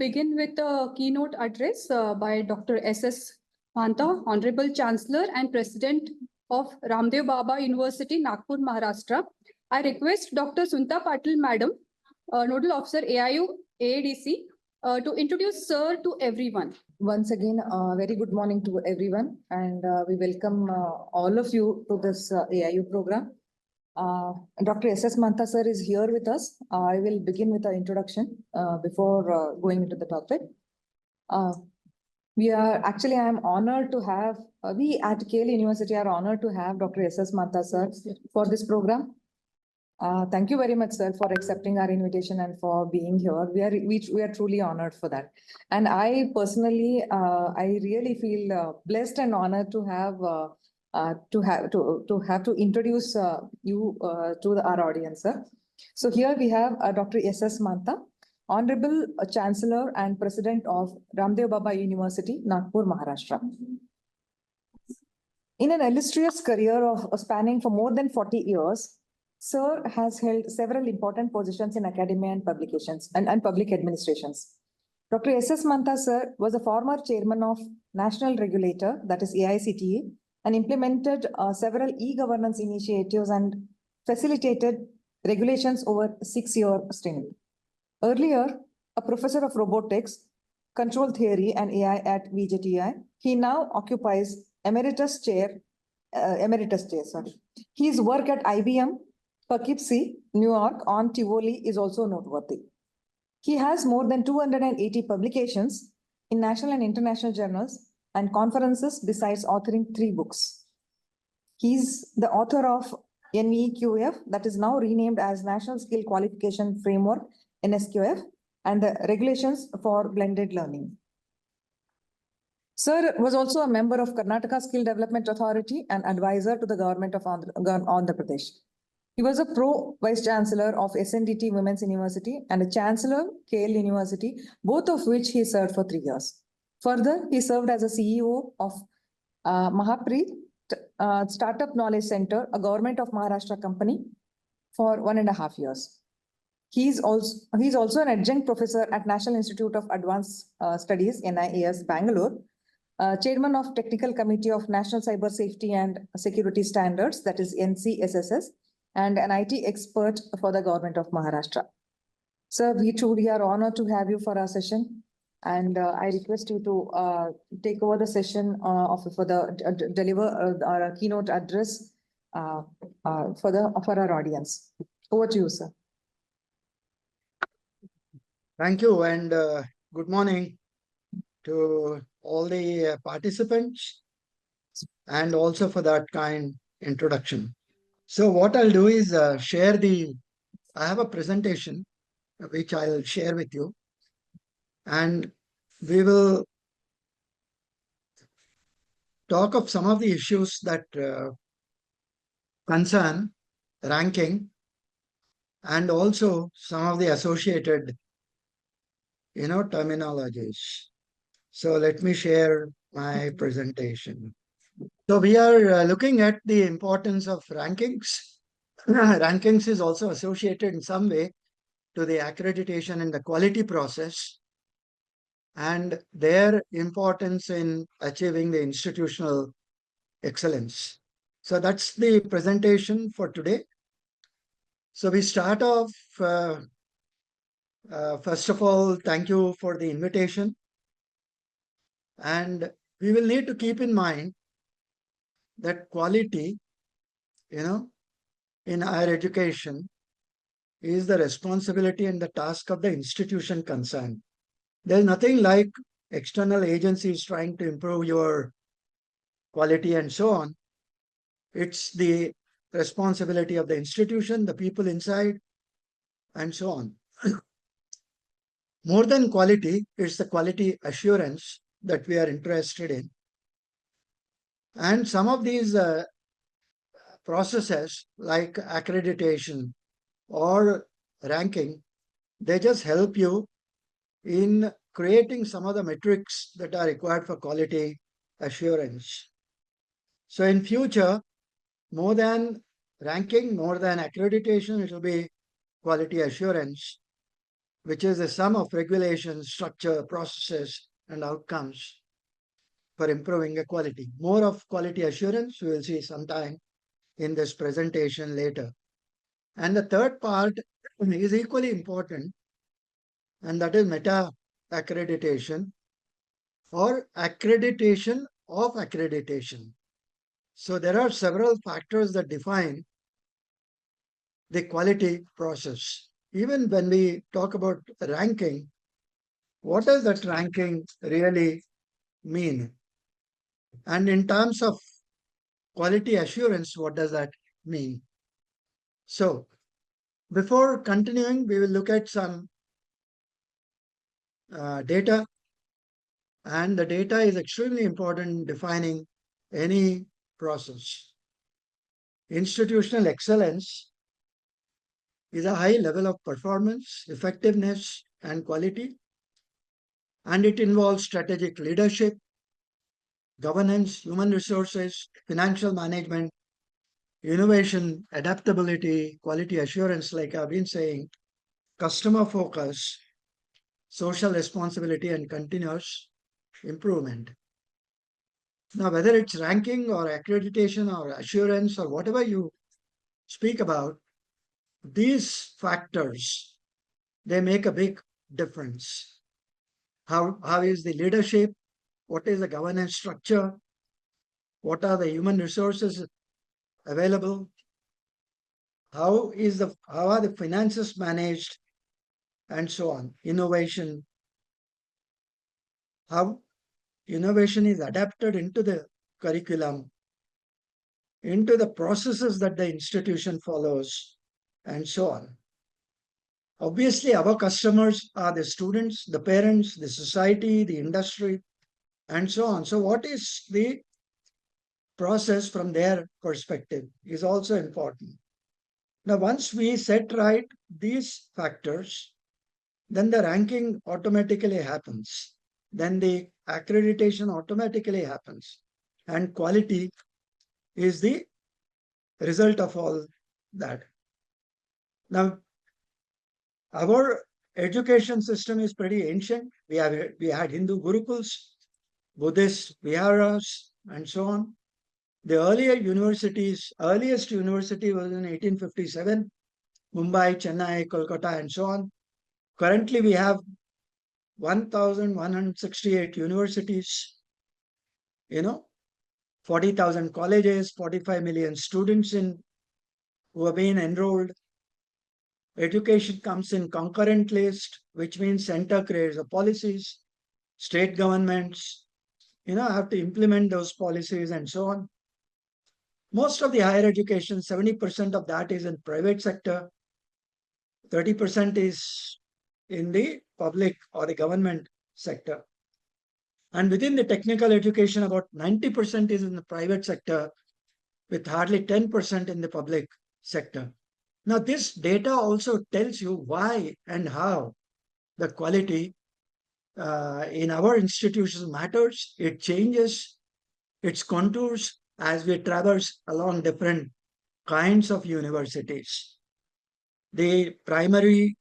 begin with a keynote address by Dr. S.S. Mantha, Honorable Chancellor and President of Ramdev Baba University, Nagpur, Maharashtra. I request Dr. Sunta Patil, Madam, Nodal Officer, AIU, AADC, to introduce Sir to everyone. Once again, very good morning to everyone, and we welcome all of you to this AIU program. Dr. S.S. Mantha sir is here with us. I will begin with an introduction before going into the topic. I am honored to have, we at KLE University are honored to have Dr. S.S. Mantha sir for this program. Thank you very much, sir, for accepting our invitation and for being here. We are truly honored for that. And I personally, I really feel blessed and honored to have to introduce you to our audience, sir. So here we have Dr. S.S. Mantha, Honorable Chancellor and President of Ramdev Baba University, Nagpur, Maharashtra. In an illustrious career of spanning for more than 40 years, Sir has held several important positions in academia and publications and public administrations. Dr. S.S. Mantha sir was a former chairman of National Regulator, that is AICTE, and implemented several e-governance initiatives and facilitated regulations over 6-year stint. Earlier, a professor of robotics, control theory and AI at VJTI, he now occupies emeritus chair. His work at IBM, Poughkeepsie, New York on Tivoli is also noteworthy. He has more than 280 publications in national and international journals and conferences besides authoring 3 books. He's the author of NEQF, that is now renamed as National Skill Qualification Framework, NSQF, and the regulations for blended learning. Sir was also a member of Karnataka Skill Development Authority and advisor to the government of Andhra Pradesh. He was a pro-vice chancellor of SNDT Women's University and a chancellor KL University, both of which he served for 3 years. Further, he served as a CEO of Mahapri Startup Knowledge Center, a government of Maharashtra company, for 1.5 years. He's also an adjunct professor at National Institute of Advanced Studies, NIAS, Bangalore, chairman of Technical Committee of National Cyber Safety and Security Standards, that is NCSSS, and an IT expert for the government of Maharashtra. Sir, we truly are honored to have you for our session, and I request you to take over the session deliver our keynote address for our audience. Over to you, sir. Thank you, and good morning to all the participants, and also for that kind introduction. So what I'll do is I have a presentation which I'll share with you, and we will talk of some of the issues that concern ranking and also some of the associated terminologies. So let me share my presentation. So we are looking at the importance of rankings. Rankings is also associated in some way to the accreditation and the quality process and their importance in achieving the institutional excellence. So that's the presentation for today. So we start off, first of all, thank you for the invitation. And we will need to keep in mind that quality, in higher education is the responsibility and the task of the institution concerned. There's nothing like external agencies trying to improve your quality and so on. It's the responsibility of the institution, the people inside, and so on. More than quality, it's the quality assurance that we are interested in. And some of these processes like accreditation or ranking, they just help you in creating some of the metrics that are required for quality assurance. So in future, more than ranking, more than accreditation, it will be quality assurance, which is the sum of regulations, structure, processes, and outcomes for improving the quality. More of quality assurance we will see sometime in this presentation later. And the third part is equally important, and that is meta accreditation or accreditation of accreditation. So there are several factors that define the quality process. Even when we talk about ranking, what does that ranking really mean? And in terms of quality assurance, what does that mean? So before continuing, we will look at some data. And the data is extremely important in defining any process. Institutional excellence is a high level of performance, effectiveness, and quality. And it involves strategic leadership, governance, human resources, financial management, innovation, adaptability, quality assurance, like I've been saying, customer focus, social responsibility, and continuous improvement. Now, whether it's ranking or accreditation or assurance or whatever you speak about, these factors, they make a big difference. How is the leadership? What is the governance structure? What are the human resources available? How are the finances managed? And so on. Innovation. How innovation is adapted into the curriculum, into the processes that the institution follows, and so on. Obviously, our customers are the students, the parents, the society, the industry, and so on. So what is the process from their perspective is also important. Now, once we set right these factors, then the ranking automatically happens. Then the accreditation automatically happens. And quality is the result of all that. Now, our education system is pretty ancient. We had Hindu Gurukuls, Buddhist Viharas, and so on. The earliest university was in 1857, Mumbai, Chennai, Kolkata, and so on. Currently, we have 1,168 universities, 40,000 colleges, 45 million students who have been enrolled. Education comes in concurrent list, which means center creates the policies, state governments, have to implement those policies and so on. Most of the higher education, 70% of that is in private sector, 30% is in the public or the government sector. And within the technical education, about 90% is in the private sector, with hardly 10% in the public sector. Now, this data also tells you why and how the quality in our institutions matters. It changes its contours as we traverse along different kinds of universities. The primary,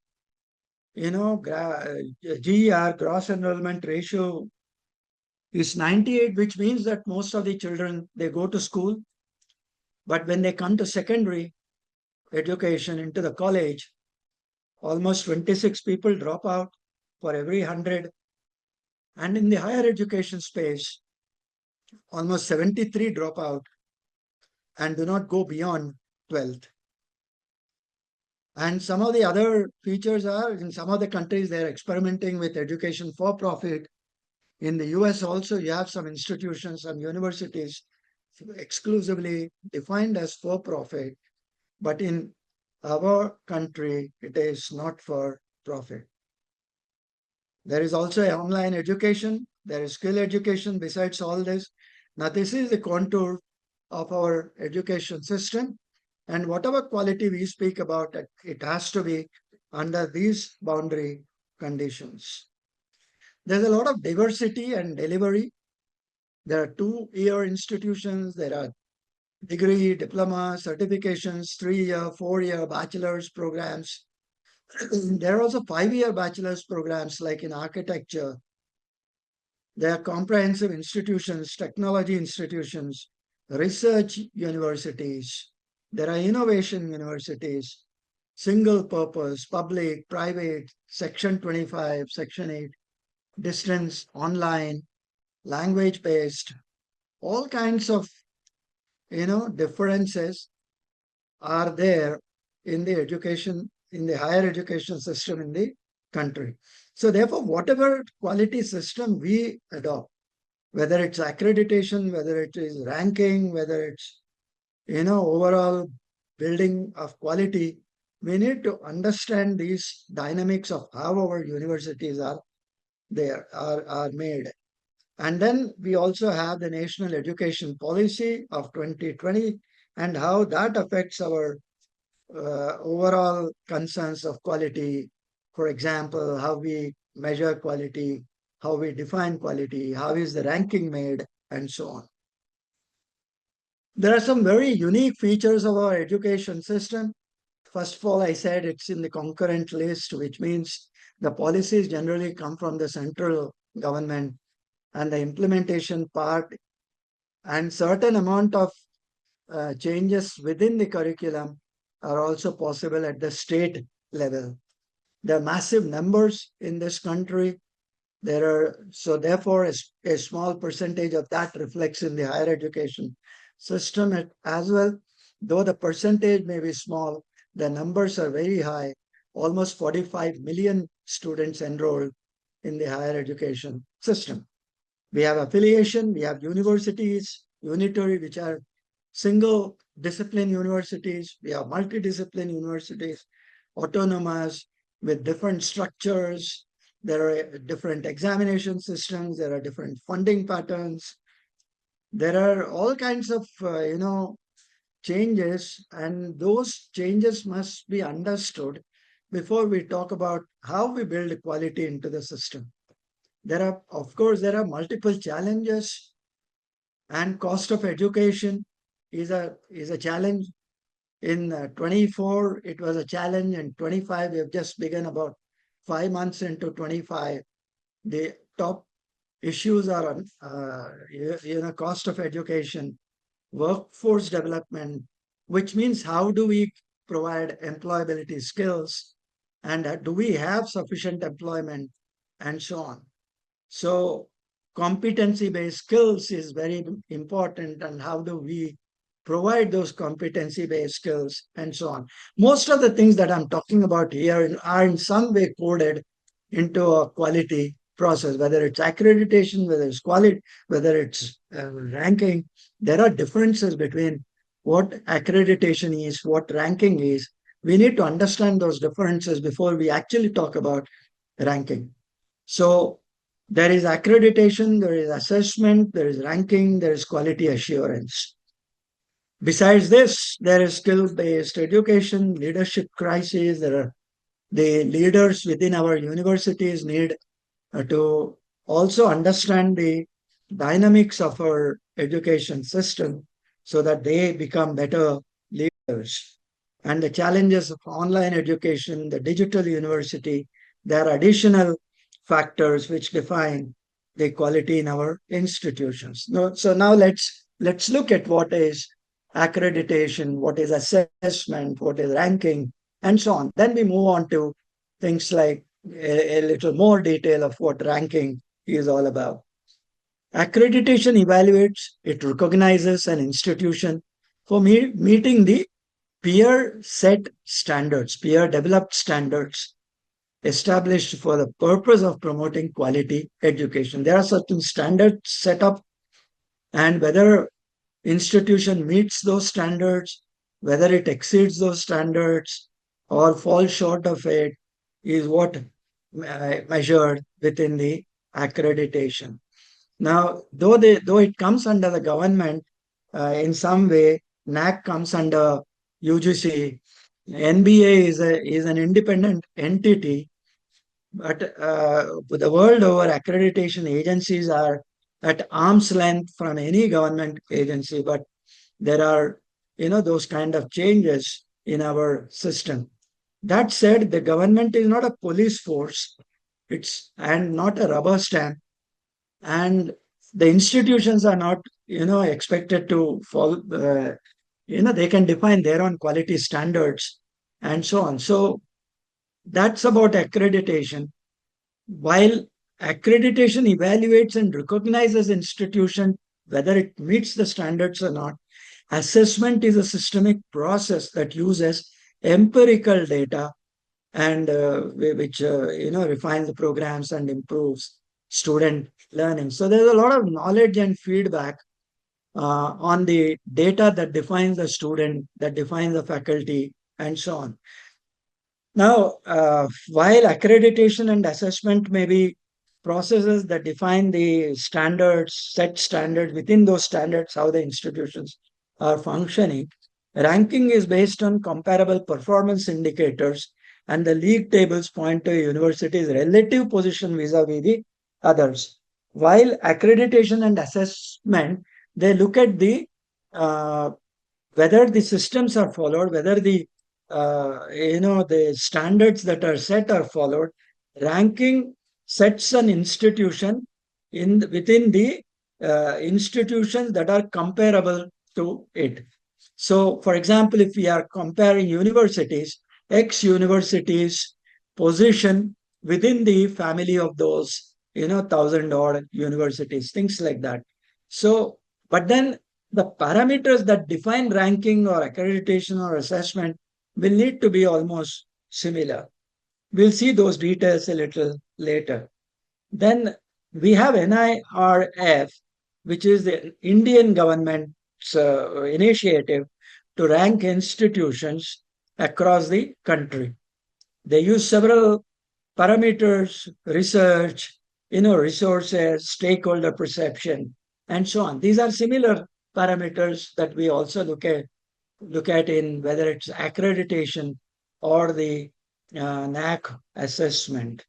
GER, gross enrollment ratio, is 98, which means that most of the children, they go to school. But when they come to secondary education, into the college, almost 26 people drop out for every 100. And in the higher education space, almost 73 drop out and do not go beyond 12th. And some of the other features are, in some of the countries, they're experimenting with education for profit. In the US also, you have some institutions, some universities exclusively defined as for profit. But in our country, it is not for profit. There is also online education. There is skill education besides all this. Now, this is the contour of our education system. And whatever quality we speak about, it has to be under these boundary conditions. There's a lot of diversity and delivery. There are 2-year institutions. There are degree, diploma, certifications, 3-year, 4-year bachelor's programs, There are also 5-year bachelor's programs like in architecture. There are comprehensive institutions, technology institutions, research universities. There are innovation universities, single purpose, public, private, Section 25, Section 8, distance, online, language based, all kinds of, differences are there in the education, in the higher education system in the country. So therefore, whatever quality system we adopt, whether it's accreditation, whether it is ranking, whether it's, overall building of quality, we need to understand these dynamics of how our universities are made. And then we also have the National Education Policy of 2020 and how that affects our overall concerns of quality. For example, how we measure quality, how we define quality, how is the ranking made, and so on. There are some very unique features of our education system. First of all, I said it's in the concurrent list, which means the policies generally come from the central government, and the implementation part and certain amount of changes within the curriculum are also possible at the state level. There are massive numbers in this country. So therefore, a small percentage of that reflects in the higher education system as well. Though the percentage may be small, the numbers are very high. Almost 45 million students enrolled in the higher education system. We have affiliation, we have universities, unitary, which are single discipline universities. We have multidiscipline universities, autonomous with different structures. There are different examination systems. There are different funding patterns. There are all kinds of, changes, and those changes must be understood before we talk about how we build quality into the system. Of course, there are multiple challenges, and cost of education is a challenge. In 24, it was a challenge. In 25, we have just begun about 5 months into 25. The top issues are on, cost of education, workforce development, which means how do we provide employability skills, and do we have sufficient employment, and so on. So competency-based skills is very important, and how do we provide those competency-based skills, and so on. Most of the things that I'm talking about here are in some way coded into a quality process, whether it's accreditation, whether it's quality, whether it's ranking. There are differences between what accreditation is, what ranking is. We need to understand those differences before we actually talk about ranking. So there is accreditation, there is assessment, there is ranking, there is quality assurance. Besides this, there is skill-based education, leadership crisis. There are the leaders within our universities need to also understand the dynamics of our education system so that they become better leaders. And the challenges of online education, the digital university, there are additional factors which define the quality in our institutions. So now let's look at what is accreditation, what is assessment, what is ranking, and so on. Then we move on to things like a little more detail of what ranking is all about. Accreditation evaluates, it recognizes an institution for meeting the peer set standards, peer developed standards established for the purpose of promoting quality education. There are certain standards set up, and whether institution meets those standards, whether it exceeds those standards or falls short of it, is what measured within the accreditation. Now, though it comes under the government in some way, NAAC comes under UGC. NBA is an independent entity, but the world over, accreditation agencies are at arm's length from any government agency. But there are, those kind of changes in our system. That said, the government is not a police force. It's and not a rubber stamp. And the institutions are not, expected to follow, they can define their own quality standards and so on. So that's about accreditation. While accreditation evaluates and recognizes institution whether it meets the standards or not, assessment is a systemic process that uses empirical data and which refines the programs and improves student learning. So there's a lot of knowledge and feedback on the data that defines the student, that defines the faculty, and so on. Now, while accreditation and assessment may be processes that define the standards, set standards, within those standards, how the institutions are functioning, ranking is based on comparable performance indicators, and the league tables point to a university's relative position vis-a-vis the others. While accreditation and assessment, they look at the whether the systems are followed, whether the standards that are set are followed. Ranking sets an institution within the institutions that are comparable to it. So, for example, if we are comparing universities, X universities position within the family of those 1,000 odd universities, things like that. So, but then the parameters that define ranking or accreditation or assessment will need to be almost similar. We'll see those details a little later. Then we have NIRF, which is the Indian government's initiative to rank institutions across the country. They use several parameters, research, resources, stakeholder perception, and so on. These are similar parameters that we also look at in whether it's accreditation or the NAAC assessment.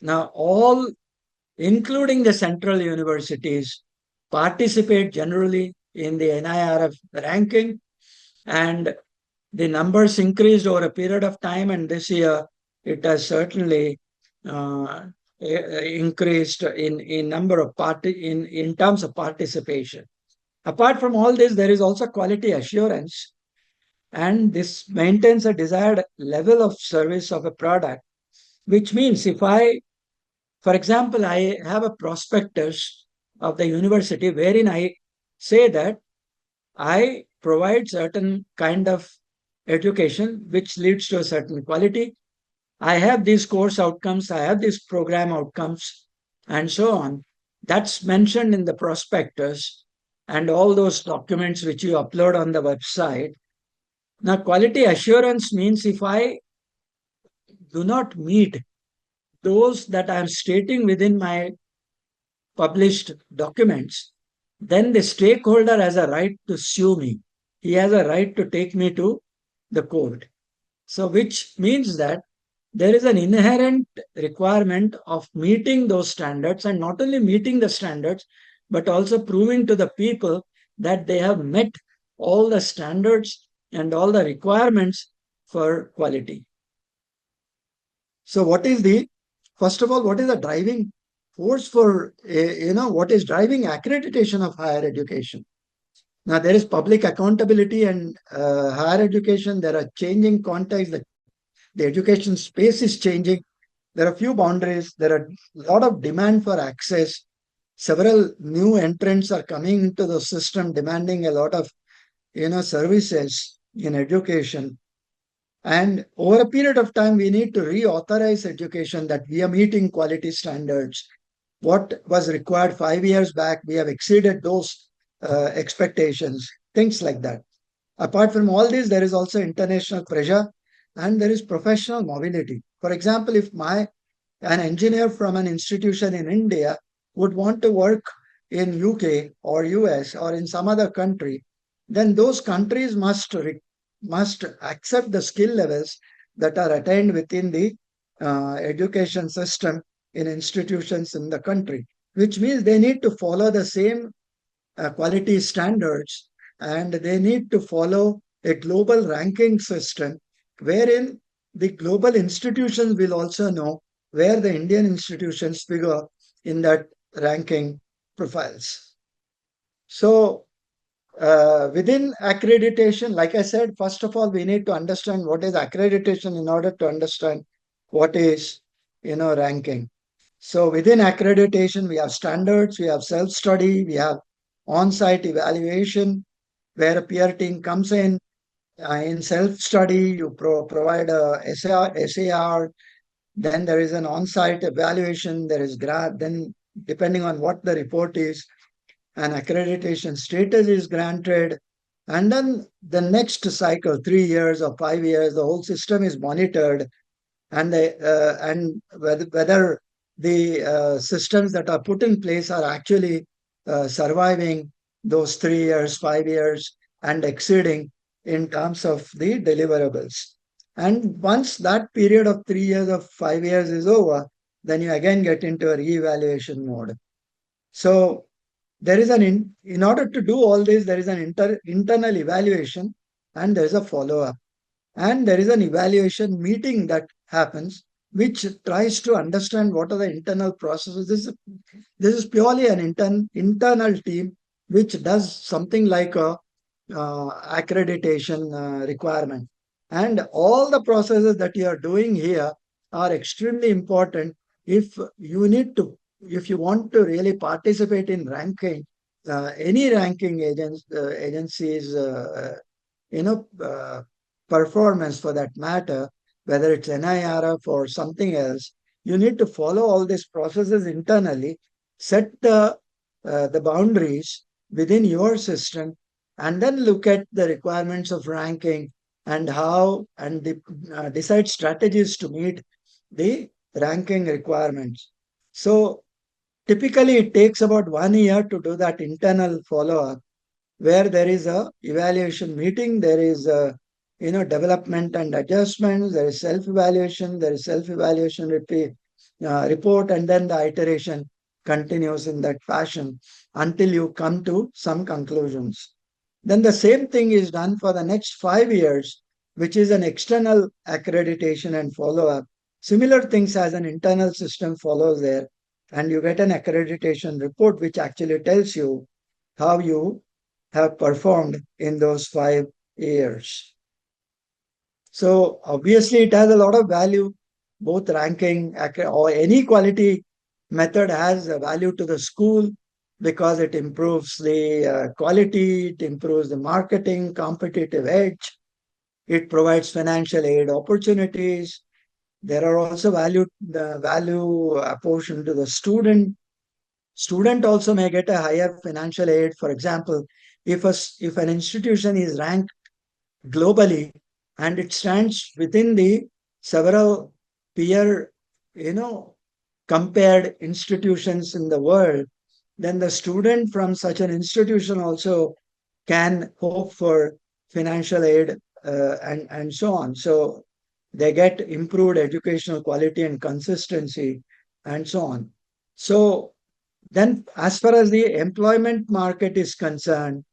Now, all, including the central universities, participate generally in the NIRF ranking, and the numbers increased over a period of time, and this year it has certainly increased in number of in terms of participation. Apart from all this, there is also quality assurance, and this maintains a desired level of service of a product, which means if for example, I have a prospectus of the university wherein I say that I provide certain kind of education which leads to a certain quality. I have these course outcomes, I have these program outcomes, and so on. That's mentioned in the prospectus and all those documents which you upload on the website. Now, quality assurance means if I do not meet those that I am stating within my published documents, then the stakeholder has a right to sue me. He has a right to take me to the court. So, which means that there is an inherent requirement of meeting those standards, and not only meeting the standards, but also proving to the people that they have met all the standards and all the requirements for quality. So first of all, what is the driving force for, what is driving accreditation of higher education? Now, there is public accountability and higher education. There are changing contexts. The education space is changing. There are few boundaries. There are a lot of demand for access. Several new entrants are coming into the system, demanding a lot of, services in education. And over a period of time, we need to reauthorize education, that we are meeting quality standards. What was required 5 years back, we have exceeded those expectations, things like that. Apart from all this, there is also international pressure, and there is professional mobility. For example, if an engineer from an institution in India would want to work in UK or US or in some other country, then those countries must accept the skill levels that are attained within the education system in institutions in the country, which means they need to follow the same quality standards, and they need to follow a global ranking system wherein the global institutions will also know where the Indian institutions figure in that ranking profiles. So within accreditation, like I said, first of all, we need to understand what is accreditation in order to understand what is, ranking. So within accreditation, we have standards, we have self-study, we have on-site evaluation, where a peer team comes in. In self-study, you provide a SAR, then there is an on-site evaluation, there is grant, then depending on what the report is, an accreditation status is granted. And then the next cycle, 3 years or 5 years, the whole system is monitored, and whether the systems that are put in place are actually surviving those 3 years, 5 years, and exceeding in terms of the deliverables. And once that period of 3 years or 5 years is over, then you again get into a re-evaluation mode. So there is in order to do all this, there is an internal evaluation, and there is a follow-up. And there is an evaluation meeting that happens, which tries to understand what are the internal processes. This is purely an internal team which does something like a accreditation requirement. And all the processes that you are doing here are extremely important if you want to really participate in ranking, any ranking agencies, performance for that matter, whether it's NIRF or something else, you need to follow all these processes internally, set the boundaries within your system, and then look at the requirements of ranking and decide strategies to meet the ranking requirements. So typically it takes about 1 year to do that internal follow-up, where there is a evaluation meeting, there is a development and adjustments, there is self-evaluation, there is self-evaluation report, and then the iteration continues in that fashion until you come to some conclusions. Then the same thing is done for the next 5 years, which is an external accreditation and follow-up. Similar things as an internal system follows there, and you get an accreditation report which actually tells you how you have performed in those 5 years. So obviously it has a lot of value. Both ranking or any quality method has a value to the school because it improves the quality, it improves the marketing, competitive edge, it provides financial aid opportunities. There are also value apportioned to the student. Student also may get a higher financial aid. For example, if an institution is ranked globally and it stands within the several peer, compared institutions in the world, then the student from such an institution also can hope for financial aid and so on. So they get improved educational quality and consistency and so on. So then as far as the employment market is concerned,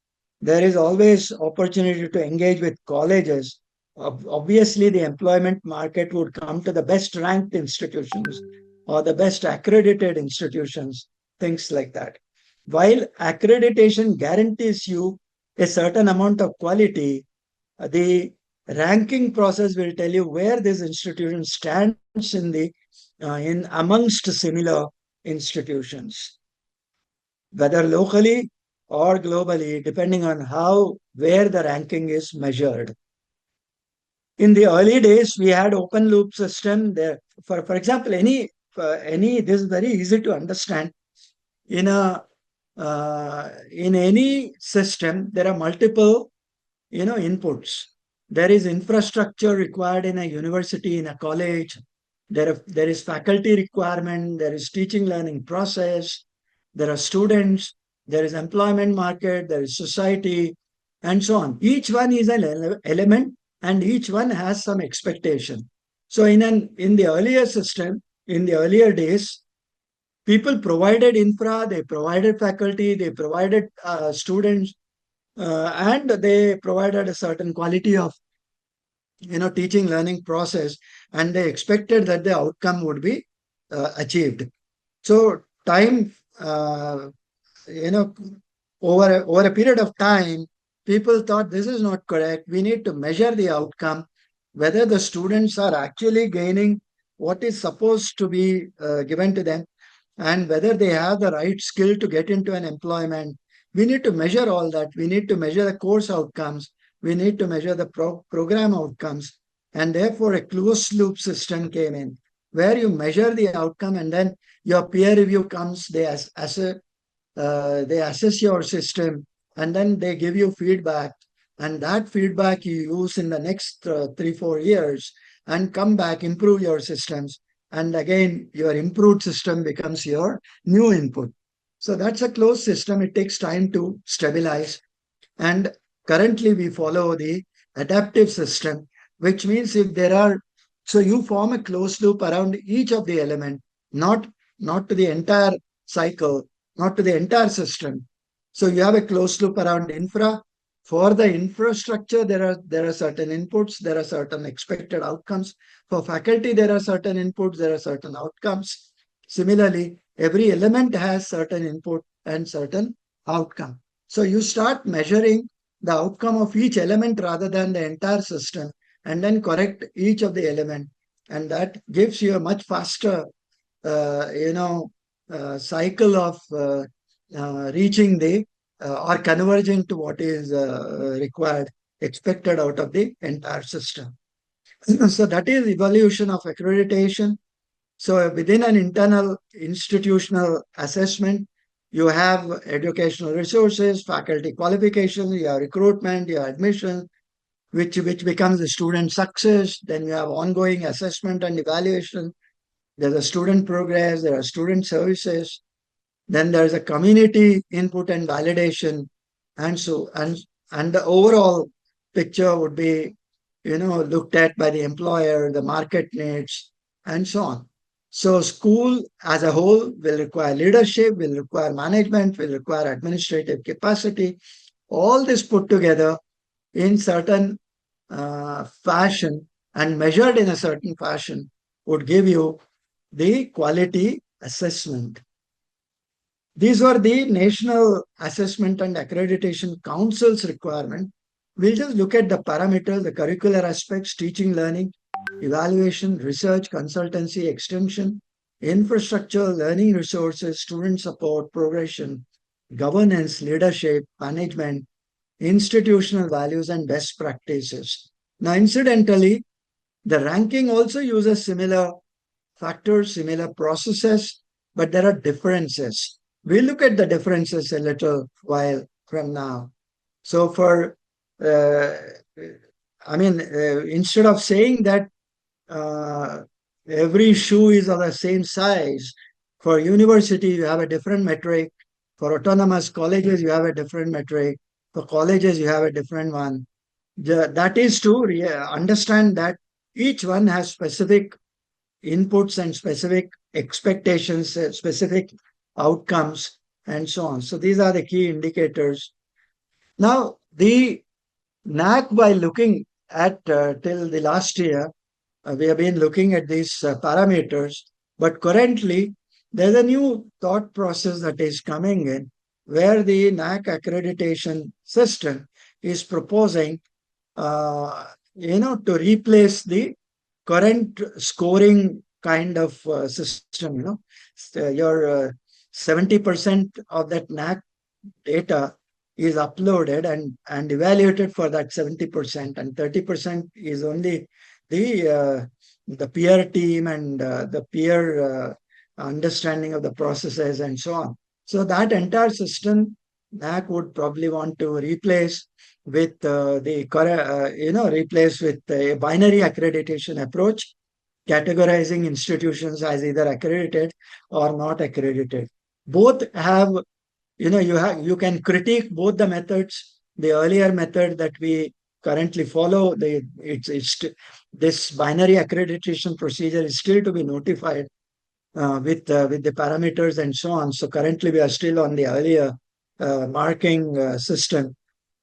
there is always opportunity to engage with colleges. Obviously, the employment market would come to the best ranked institutions or the best accredited institutions, things like that. While accreditation guarantees you a certain amount of quality, the ranking process will tell you where this institution stands in amongst similar institutions, whether locally or globally, depending on where the ranking is measured. In the early days, we had open loop system there. For example, this is very easy to understand. In any system, there are multiple, inputs. There is infrastructure required in a university, in a college. There is faculty requirement. There is teaching learning process. There are students. There is employment market. There is society, and so on. Each one is an element, and each one has some expectation. So in the earlier system, in the earlier days, people provided infra, they provided faculty, they provided students, and they provided a certain quality of teaching learning process, and they expected that the outcome would be achieved. So time, over a period of time, people thought this is not correct. We need to measure the outcome, whether the students are actually gaining what is supposed to be given to them, and whether they have the right skill to get into an employment. We need to measure all that. We need to measure the course outcomes. We need to measure the program outcomes. And therefore, a closed loop system came in where you measure the outcome, and then your peer review comes, they assess your system, and then they give you feedback. And that feedback you use in the next 3-4 years and come back, improve your systems. And again, your improved system becomes your new input. So that's a closed system. It takes time to stabilize. And currently we follow the adaptive system, which means if there are, so you form a closed loop around each of the element, not to the entire cycle, not to the entire system. So you have a closed loop around infra. For the infrastructure, there are certain inputs, there are certain expected outcomes. For faculty, there are certain inputs, there are certain outcomes. Similarly, every element has certain input and certain outcome. So you start measuring the outcome of each element rather than the entire system, and then correct each of the element. And that gives you a much faster, cycle of reaching the or converging to what is required, expected out of the entire system. So that is evolution of accreditation. So within an internal institutional assessment, you have educational resources, faculty qualifications, you have recruitment, you have admission, which becomes the student success. Then you have ongoing assessment and evaluation. There's a student progress, there are student services. Then there's a community input and validation. And the overall picture would be, looked at by the employer, the market needs, and so on. So school as a whole will require leadership, will require management, will require administrative capacity. All this put together in certain fashion and measured in a certain fashion would give you the quality assessment. These were the National Assessment and Accreditation Council's requirement. We'll just look at the parameters, the curricular aspects, teaching, learning, evaluation, research, consultancy, extension, infrastructure, learning resources, student support, progression, governance, leadership, management, institutional values, and best practices. Now, incidentally, the ranking also uses similar factors, similar processes, but there are differences. We'll look at the differences a little while from now. So instead of saying that every shoe is of the same size, for university, you have a different metric. For autonomous colleges, you have a different metric. For colleges, you have a different one. That is to understand that each one has specific inputs and specific expectations, specific outcomes, and so on. So these are the key indicators. Now, the NAAC, by looking at till the last year, we have been looking at these parameters, but currently there's a new thought process that is coming in where the NAAC accreditation system is proposing, to replace the current scoring kind of system. Your 70% of that NAAC data is uploaded and evaluated for that 70%, and 30% is only the peer team and the peer understanding of the processes and so on. So that entire system, NAAC would probably want to replace with replace with a binary accreditation approach, categorizing institutions as either accredited or not accredited. Both have, you can critique both the methods. The earlier method that we currently follow, this binary accreditation procedure is still to be notified with the parameters and so on. So currently we are still on the earlier marking system.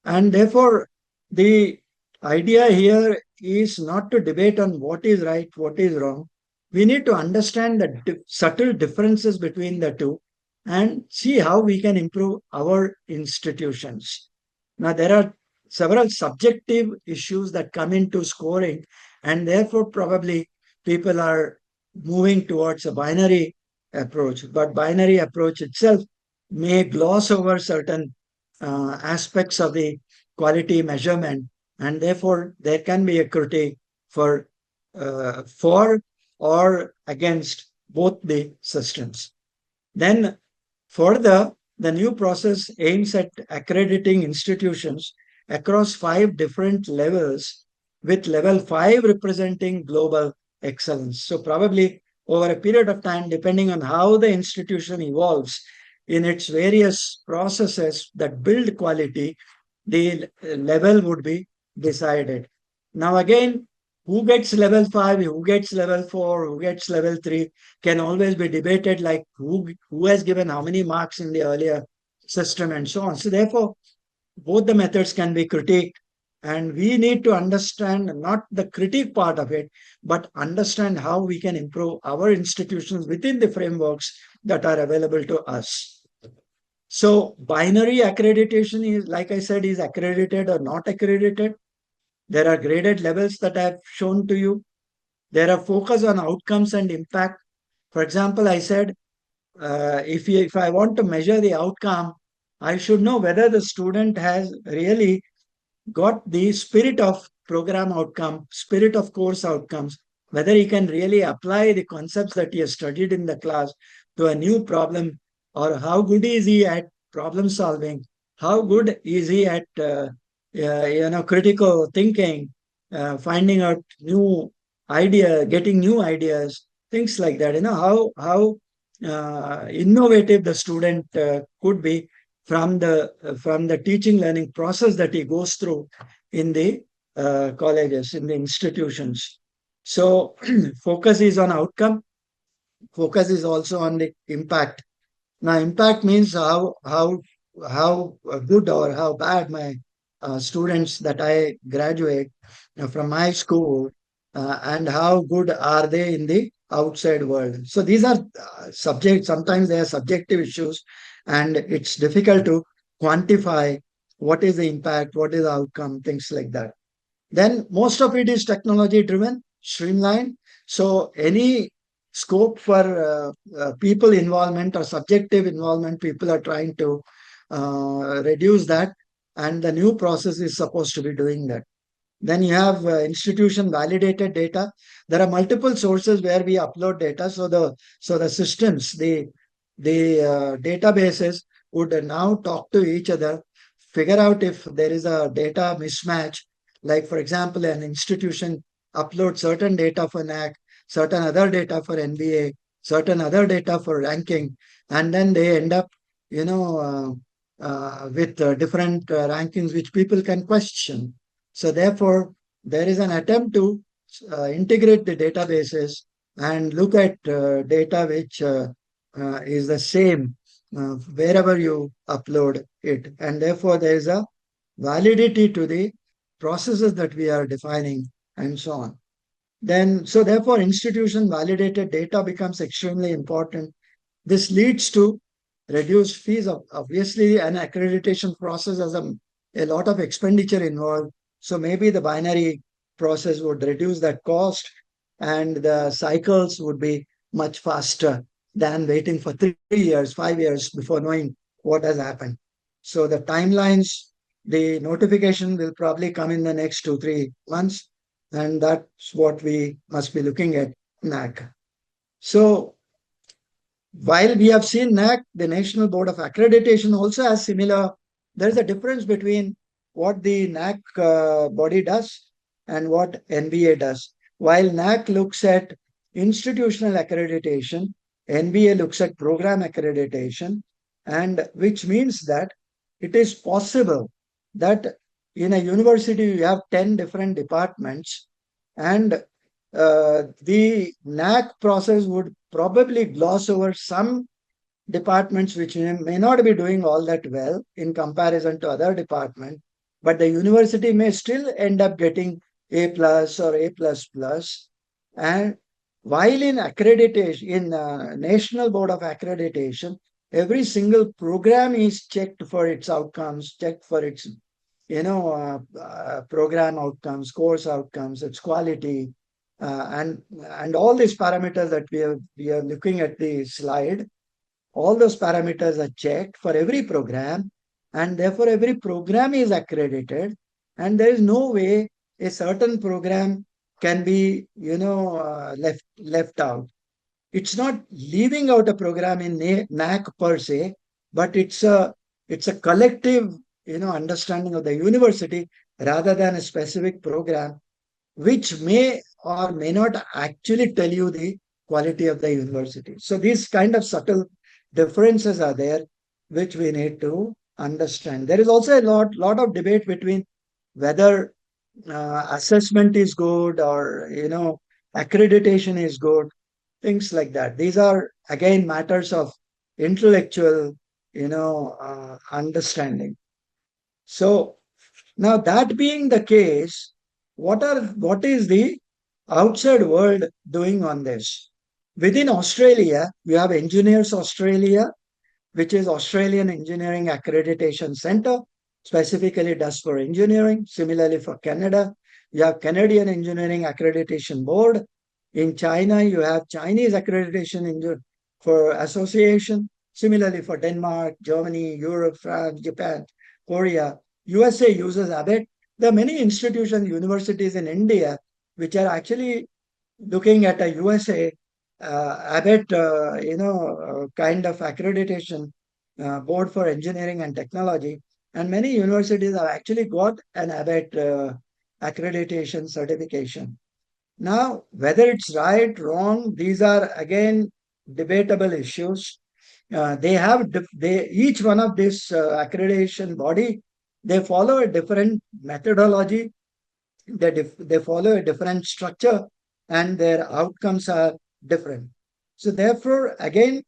And therefore, the idea here is not to debate on what is right, what is wrong. We need to understand the subtle differences between the two and see how we can improve our institutions. Now, there are several subjective issues that come into scoring, and therefore, probably people are moving towards a binary approach. But binary approach itself may gloss over certain aspects of the quality measurement, and therefore there can be a critique for or against both the systems. Then further, the new process aims at accrediting institutions across 5 different levels, with level 5 representing global excellence. So probably over a period of time, depending on how the institution evolves in its various processes that build quality, the level would be decided. Now again, who gets level 5, who gets level 4, who gets level 3 can always be debated, like who has given how many marks in the earlier system and so on. So therefore, both the methods can be critiqued, and we need to understand not the critique part of it, but understand how we can improve our institutions within the frameworks that are available to us. So binary accreditation is, like I said, is accredited or not accredited. There are graded levels that I have shown to you. There are focus on outcomes and impact. For example, I said, if I want to measure the outcome, I should know whether the student has really got the spirit of program outcome, spirit of course outcomes, whether he can really apply the concepts that he has studied in the class to a new problem, or how good is he at problem solving, how good is he at critical thinking, finding out new getting new ideas, things like that. How innovative the student could be from the teaching learning process that he goes through in the colleges, in the institutions. So focus is on outcome. Focus is also on the impact. Now, impact means how good or how bad my students that I graduate from my school, and how good are they in the outside world. So these are subjects. Sometimes they are subjective issues, and it's difficult to quantify what is the impact, what is the outcome, things like that. Then most of it is technology driven, streamlined. So any scope for people involvement or subjective involvement, people are trying to reduce that, and the new process is supposed to be doing that. Then you have institution validated data. There are multiple sources where we upload data. So the systems, the databases would now talk to each other, figure out if there is a data mismatch. Like for example, an institution uploads certain data for NAAC, certain other data for NBA, certain other data for ranking, and then they end up, with different rankings which people can question. So therefore, there is an attempt to integrate the databases and look at data which is the same wherever you upload it. And therefore, there is a validity to the processes that we are defining and so on. So therefore, institution validated data becomes extremely important. This leads to reduced fees. Obviously, an accreditation process has a lot of expenditure involved. So maybe the binary process would reduce that cost, and the cycles would be much faster than waiting for 3 years, 5 years before knowing what has happened. So the timelines, the notification will probably come in the next 2-3 months, and that's what we must be looking at NAAC. So while we have seen NAAC, the National Board of Accreditation also has similar. There's a difference between what the NAAC body does and what NBA does. While NAAC looks at institutional accreditation, NBA looks at program accreditation, and which means that it is possible that in a university you have 10 different departments, and the NAAC process would probably gloss over some departments which may not be doing all that well in comparison to other departments, but the university may still end up getting A plus or A plus plus. And while in accreditation, in National Board of Accreditation, every single program is checked for its outcomes, checked for its, program outcomes, course outcomes, its quality, and all these parameters that we are looking at the slide. All those parameters are checked for every program, and therefore every program is accredited, and there is no way a certain program can be, left out. It's not leaving out a program in NAAC per se, but it's a collective, understanding of the university rather than a specific program, which may or may not actually tell you the quality of the university. So these kind of subtle differences are there, which we need to understand. There is also a lot of debate between whether assessment is good or accreditation is good, things like that. These are again matters of intellectual understanding. So now that being the case, what is the outside world doing on this? Within Australia, you have Engineers Australia, which is Australian Engineering Accreditation Centre, specifically does for engineering. Similarly, for Canada, you have Canadian Engineering Accreditation Board. In China, you have Chinese Accreditation for Association. Similarly, for Denmark, Germany, Europe, France, Japan, Korea, USA uses ABET. There are many institutions, universities in India, which are actually looking at a USA ABET, kind of accreditation board for engineering and technology. And many universities have actually got an ABET accreditation certification. Now, whether it's right, wrong, these are again debatable issues. Each one of this accreditation body, they follow a different methodology. They follow a different structure, and their outcomes are different. So therefore, again,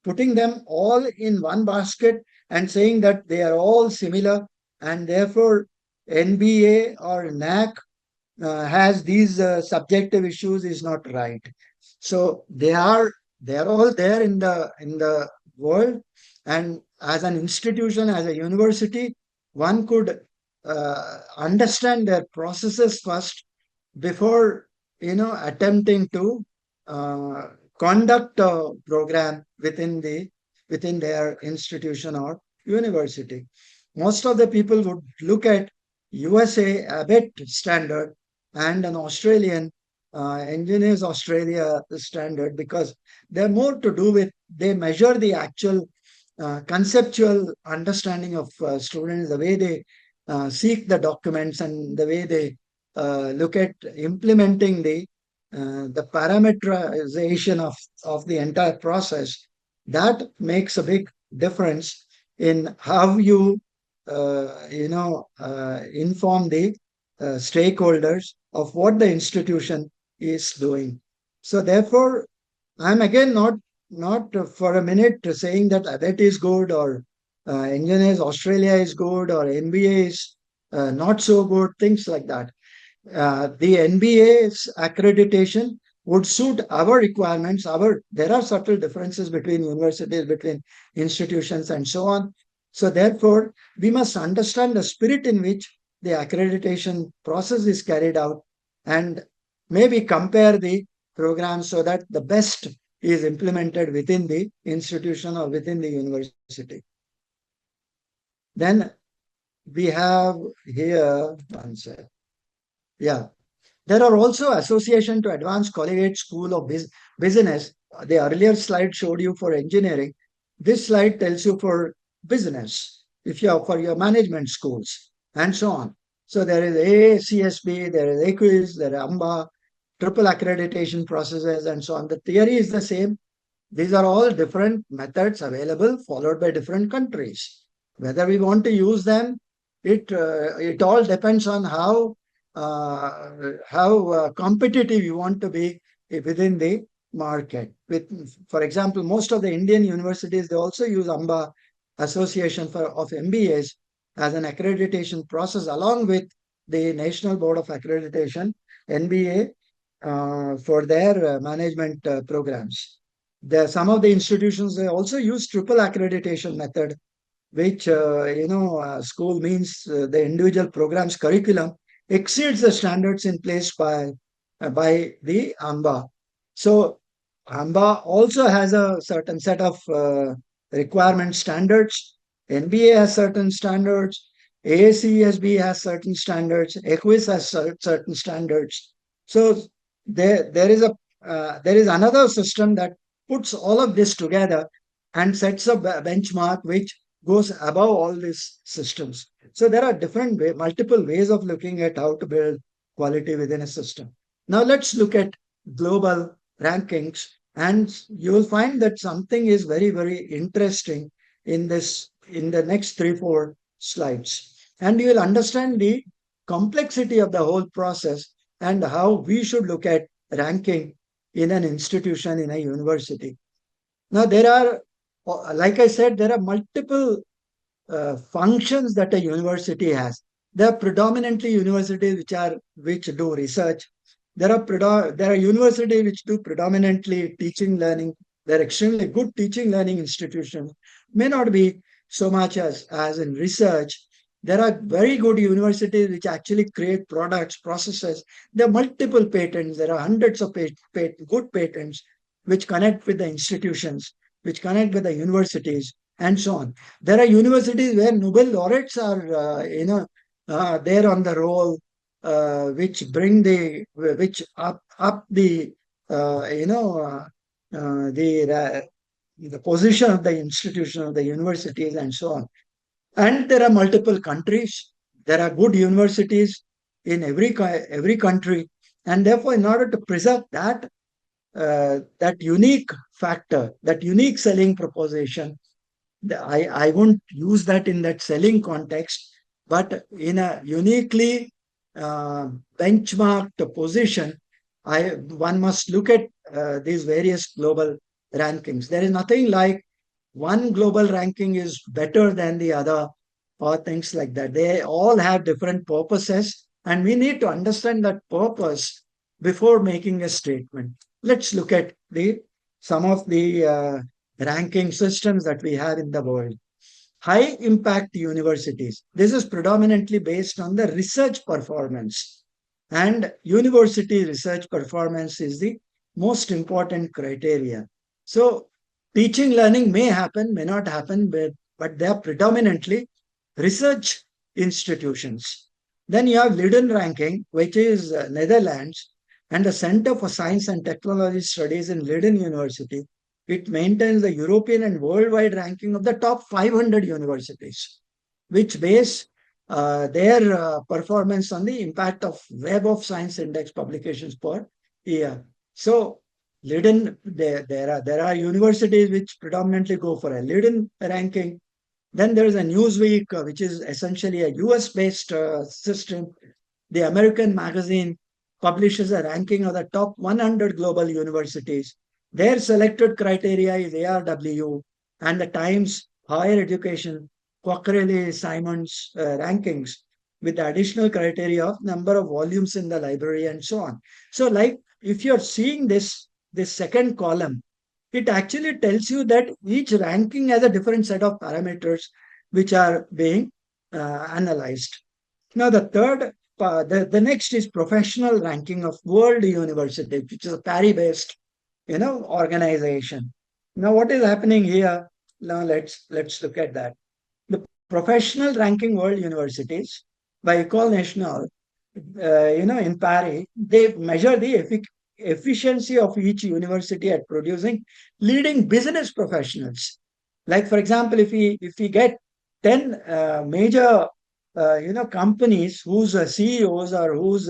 putting them all in one basket and saying that they are all similar, and therefore NBA or NAAC has these subjective issues is not right. So they are all there in the world, and as an institution, as a university, one could understand their processes first before attempting to conduct a program within their institution or university. Most of the people would look at USA ABET standard and an Australian Engineers Australia standard, because they're more to do with, they measure the actual conceptual understanding of students, the way they seek the documents, and the way they look at implementing the parameterization of the entire process. That makes a big difference in how you inform the stakeholders of what the institution is doing. So therefore, I'm again not for a minute saying that ABET is good or Engineers Australia is good or NBA is not so good, things like that. The NBA's accreditation would suit our requirements. There are subtle differences between universities, between institutions, and so on. So therefore, we must understand the spirit in which the accreditation process is carried out, and maybe compare the programs so that the best is implemented within the institution or within the university. Then we have here, one second. Yeah. There are also Association to Advanced Collegiate School of Business. The earlier slide showed you for engineering. This slide tells you for business, if you are for your management schools, and so on. So there is ACSB, there is AQUIS, there is AMBA, triple accreditation processes, and so on. The theory is the same. These are all different methods available, followed by different countries. Whether we want to use them, it all depends on how competitive you want to be within the market. For example, most of the Indian universities, they also use AMBA, Association of MBAs, as an accreditation process, along with the National Board of Accreditation, NBA, for their management programs. Some of the institutions, they also use triple accreditation method, which, school means the individual program's curriculum exceeds the standards in place by the AMBA. So AMBA also has a certain set of requirement standards. NBA has certain standards. AACSB has certain standards. EQUIS has certain standards. So there is another system that puts all of this together and sets a benchmark which goes above all these systems. So there are multiple ways of looking at how to build quality within a system. Now let's look at global rankings, and you will find that something is very, very interesting in the next 3-4 slides. And you will understand the complexity of the whole process and how we should look at ranking in an institution, in a university. Now, like I said, there are multiple functions that a university has. There are predominantly universities which do research. There are universities which do predominantly teaching learning. They're extremely good teaching learning institutions. May not be so much as in research. There are very good universities which actually create products, processes. There are multiple patents. There are hundreds of good patents which connect with the institutions, which connect with the universities, and so on. There are universities where Nobel laureates are, there on the roll, which up the, the position of the institution of the universities, and so on. And there are multiple countries. There are good universities in every country, and therefore, in order to preserve that unique factor, that unique selling proposition, I won't use that in that selling context, but in a uniquely benchmarked position, one must look at these various global rankings. There is nothing like one global ranking is better than the other, or things like that. They all have different purposes, and we need to understand that purpose before making a statement. Let's look at some of the ranking systems that we have in the world. High impact universities. This is predominantly based on the research performance, and university research performance is the most important criteria. So teaching learning may happen, may not happen, but they are predominantly research institutions. Then you have Leiden ranking, which is Netherlands, and the Center for Science and Technology Studies in Leiden University. It maintains the European and worldwide ranking of the top 500 universities, which base their performance on the impact of Web of Science Index publications per year. So Leiden, there are universities which predominantly go for a Leiden ranking. Then there is a Newsweek, which is essentially a US-based system. The American magazine publishes a ranking of the top 100 global universities. Their selected criteria is ARW, and the Times Higher Education, Quacquarelli Simons rankings with the additional criteria of number of volumes in the library, and so on. So, like, if you're seeing this second column, it actually tells you that each ranking has a different set of parameters which are being analyzed. Now, the next is professional ranking of world universities, which is a Paris-based, organization. Now, what is happening here? Now, let's look at that. The professional ranking world universities by École Nationale, in Paris, they measure the efficiency of each university at producing leading business professionals. Like, for example, if we get 10 major companies whose CEOs or whose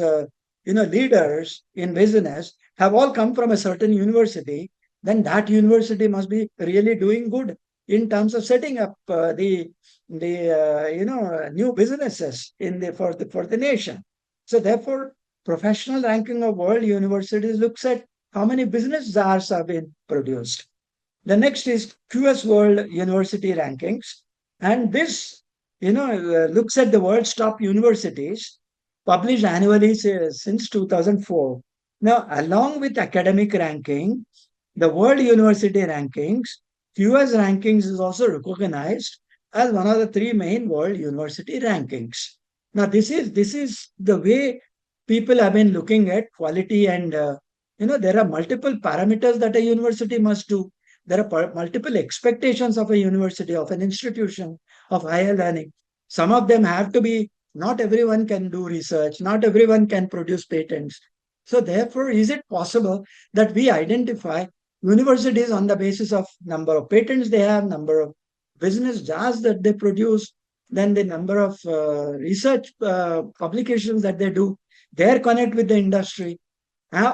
leaders in business have all come from a certain university, then that university must be really doing good in terms of setting up the new businesses for the nation. So therefore, professional ranking of world universities looks at how many business czars have been produced. The next is QS World University Rankings, and this looks at the world's top universities published annually since 2004. Now, along with academic ranking, the World University Rankings, QS Rankings is also recognized as one of the three main World University Rankings. Now, this is the way people have been looking at quality, and there are multiple parameters that a university must do. There are multiple expectations of a university, of an institution, of higher learning. Some of them have to be, not everyone can do research, not everyone can produce patents. So therefore, is it possible that we identify universities on the basis of number of patents they have, number of business jars that they produce, then the number of research publications that they do, their connect with the industry,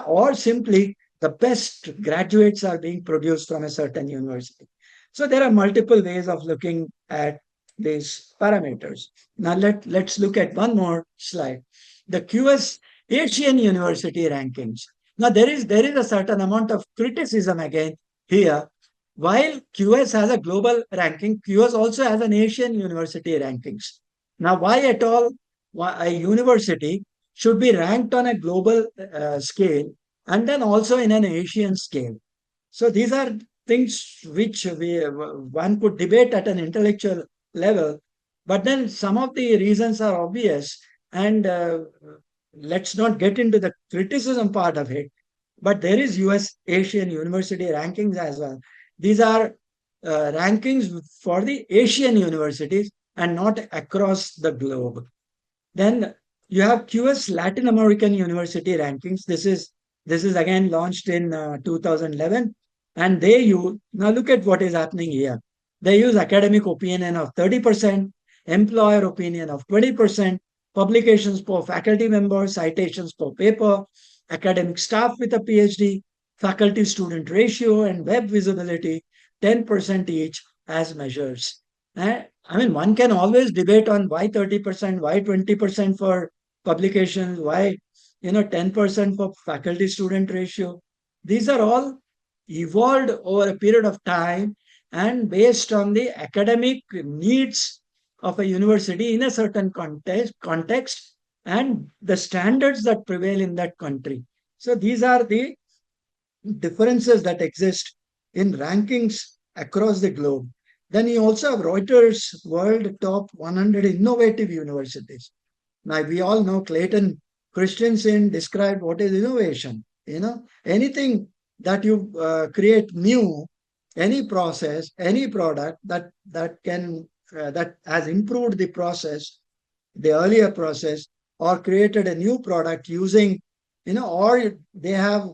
or simply the best graduates are being produced from a certain university. So there are multiple ways of looking at these parameters. Now let's look at one more slide. The QS Asian University Rankings. Now there is a certain amount of criticism again here. While QS has a global ranking, QS also has an Asian University Rankings. Now why at all a university should be ranked on a global scale and then also in an Asian scale? So these are things which one could debate at an intellectual level, but then some of the reasons are obvious, and let's not get into the criticism part of it. But there is US Asian University Rankings as well. These are rankings for the Asian universities and not across the globe. Then you have QS Latin American University Rankings. This is again launched in 2011. And they use, now look at what is happening here. They use academic opinion of 30%, employer opinion of 20%, publications per faculty member, citations per paper, academic staff with a PhD, faculty-student ratio, and web visibility, 10% each as measures. I mean, one can always debate on why 30%, why 20% for publications, why 10% for faculty-student ratio. These are all evolved over a period of time and based on the academic needs of a university in a certain context and the standards that prevail in that country. So these are the differences that exist in rankings across the globe. Then you also have Reuters World Top 100 Innovative Universities. Now we all know Clayton Christensen described what is innovation. Anything that you create new, any process, any product that has improved the process, the earlier process, or created a new product using, or they have,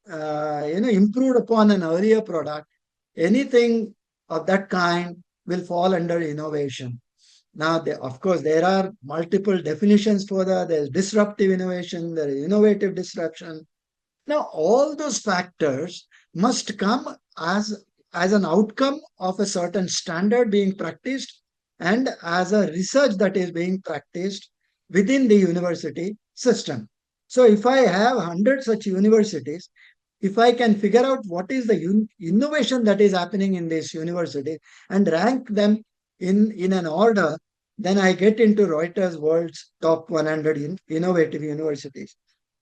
improved upon an earlier product, anything of that kind will fall under innovation. Now, of course, there are multiple definitions for that. There's disruptive innovation, there is innovative disruption. Now, all those factors must come as an outcome of a certain standard being practiced and as a research that is being practiced within the university system. So if I have 100 such universities, if I can figure out what is the innovation that is happening in this university and rank them in an order, then I get into Reuters World's Top 100 Innovative Universities.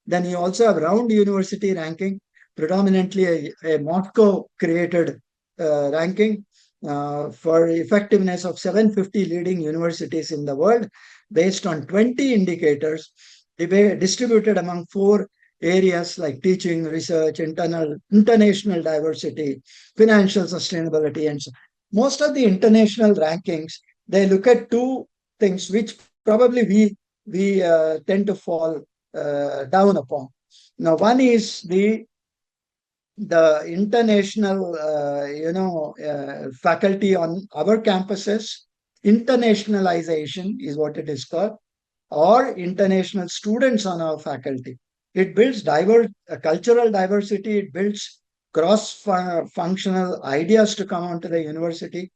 Then you also have Round University Ranking, predominantly a Moscow-created ranking for effectiveness of 750 leading universities in the world based on 20 indicators distributed among 4 areas like teaching, research, international diversity, financial sustainability, and so. Most of the international rankings, they look at 2 things which probably we tend to fall down upon. Now, one is the international, faculty on our campuses. Internationalization is what it is called, or international students on our faculty. It builds cultural diversity. It builds cross-functional ideas to come onto the university.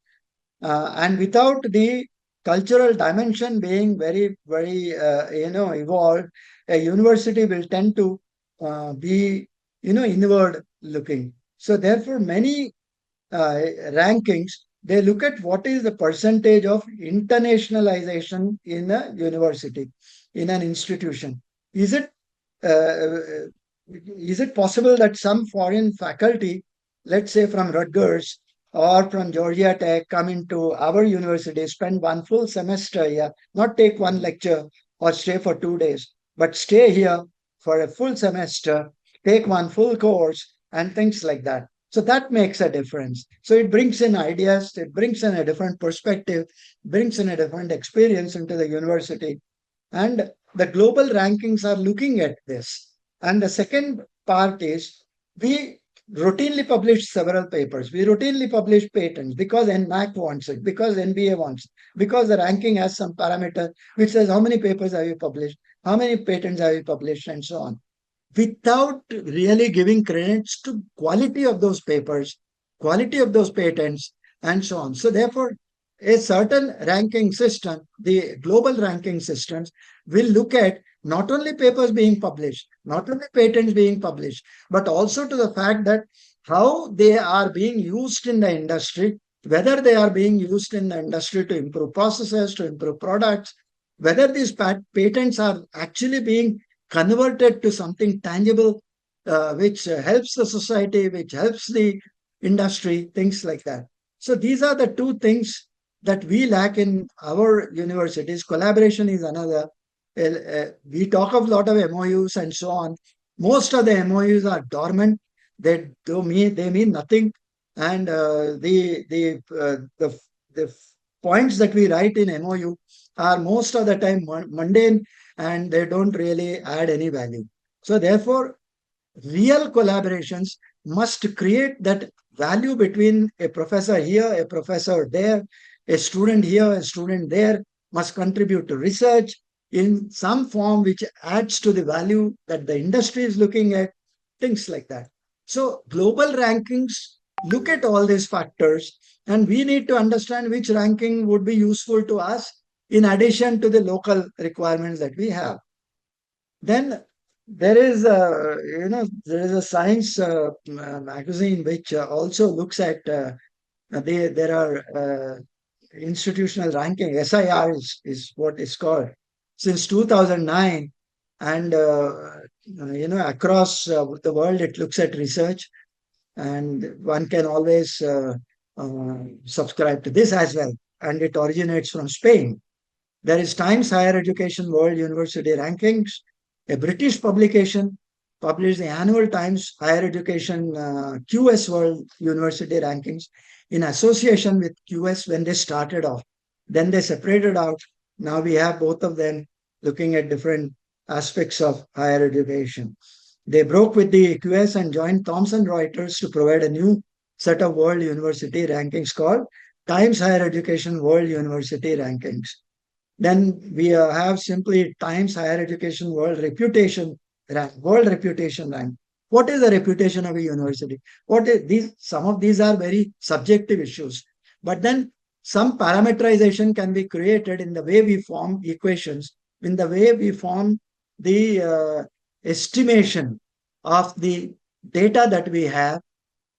And without the cultural dimension being very, very, evolved, a university will tend to be, inward looking. So therefore, many rankings, they look at what is the percentage of internationalization in a university. in an institution. Is it possible that some foreign faculty, let's say from Rutgers or from Georgia Tech, come into our university, spend one full semester here, not take one lecture or stay for 2 days, but stay here for a full semester, take one full course, and things like that. So that makes a difference. So it brings in ideas, it brings in a different perspective, brings in a different experience into the university. And the global rankings are looking at this. And the second part is we routinely publish several papers. We routinely publish patents because NAAC wants it, because NBA wants it, because the ranking has some parameter which says how many papers have you published, how many patents have you published, and so on, without really giving credits to quality of those papers, quality of those patents, and so on. So therefore, a certain ranking system, the global ranking systems, will look at not only papers being published, not only patents being published, but also to the fact that how they are being used in the industry, whether they are being used in the industry to improve processes, to improve products, whether these patents are actually being converted to something tangible, which helps the society, which helps the industry, things like that. So these are the two things that we lack in our universities. Collaboration is another. We talk of a lot of MOUs and so on. Most of the MOUs are dormant. They mean nothing. And the points that we write in MOU are most of the time mundane, and they don't really add any value. So therefore, real collaborations must create that value between a professor here, a professor there, a student here, a student there, must contribute to research in some form which adds to the value that the industry is looking at, things like that. So global rankings look at all these factors, and we need to understand which ranking would be useful to us in addition to the local requirements that we have. Then there is a science magazine which also looks at there are institutional ranking. SIR is what it's called since 2009, and across the world it looks at research, and one can always subscribe to this as well, and it originates from Spain. There is Times Higher Education World University Rankings, a British publication, published the annual Times Higher Education QS World University Rankings in association with QS when they started off. Then they separated out. Now we have both of them looking at different aspects of higher education. They broke with the QS and joined Thomson Reuters to provide a new set of world university rankings called Times Higher Education World University Rankings. Then we have simply Times Higher Education World Reputation Rank, World Reputation Rank. What is the reputation of a university? What is these? Some of these are very subjective issues, but then some parameterization can be created in the way we form equations, in the way we form the estimation of the data that we have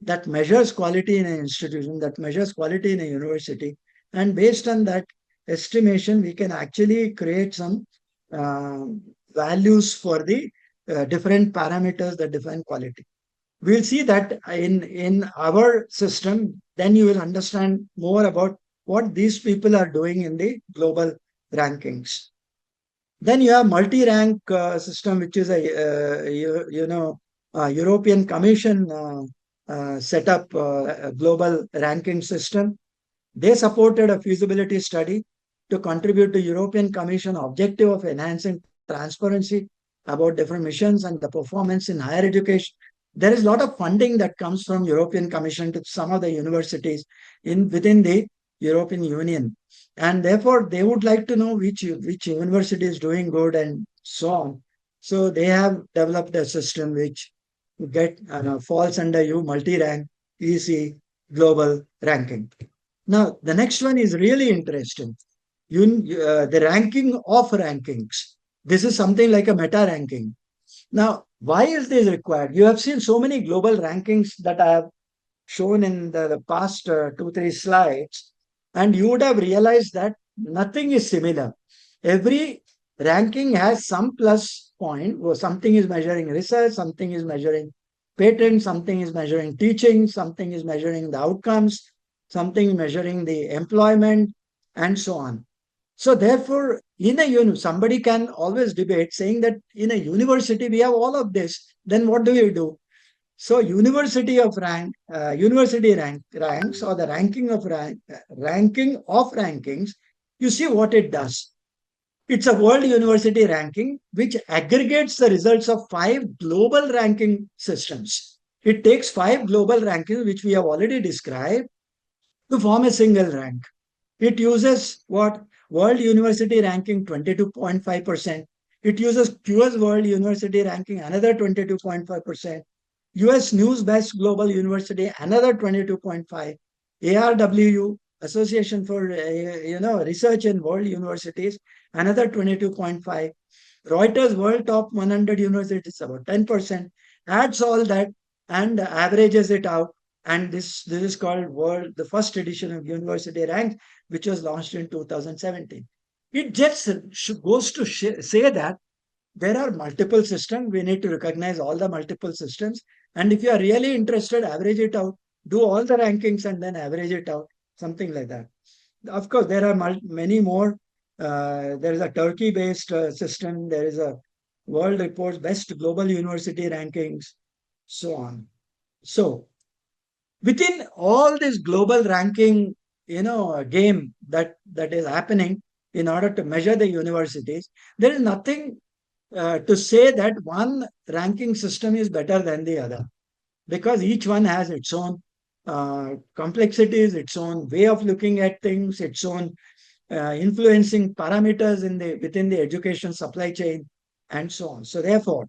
that measures quality in an institution, that measures quality in a university, and based on that estimation, we can actually create some values for the different parameters that define quality. We'll see that in our system, then you will understand more about what these people are doing in the global rankings. Then you have multi-rank system, which is a European Commission set up a global ranking system. They supported a feasibility study to contribute to European Commission objective of enhancing transparency about different missions and the performance in higher education. There is a lot of funding that comes from European Commission to some of the universities within the European Union. And therefore, they would like to know which university is doing good and so on. So they have developed a system which falls under multi-rank, EC, global ranking. Now, the next one is really interesting. The ranking of rankings. This is something like a meta ranking. Now, why is this required? You have seen so many global rankings that I have shown in the past 2-3 slides, and you would have realized that nothing is similar. Every ranking has some plus point, or something is measuring research, something is measuring patent, something is measuring teaching, something is measuring the outcomes, something measuring the employment, and so on. So therefore, in a somebody can always debate saying that in a university we have all of this. Then what do you do? So university ranks, or the ranking of rankings. You see what it does. It's a world university ranking which aggregates the results of 5 global ranking systems. It takes 5 global rankings, which we have already described, to form a single rank. It uses what? World University Ranking 22.5%. It uses QS World University Ranking another 22.5%. US News Best Global University another 22.5. ARWU, Association for Research in World Universities, another 22.5. Reuters World Top 100 Universities, about 10%. Adds all that and averages it out. And this is called the first edition of University Ranks, which was launched in 2017. It just goes to say that there are multiple systems. We need to recognize all the multiple systems. And if you are really interested, average it out. Do all the rankings and then average it out. Something like that. Of course, there are many more. There is a Turkey-based system. There is a World Reports Best Global University Rankings, so on. So within all this global ranking, game that is happening in order to measure the universities, there is nothing to say that one ranking system is better than the other, because each one has its own complexities, its own way of looking at things, its own influencing parameters within the education supply chain, and so on. So therefore,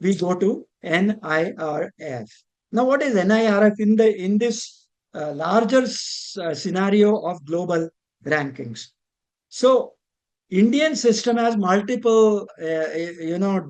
we go to NIRF. Now, what is NIRF in this larger scenario of global rankings? So, Indian system has multiple,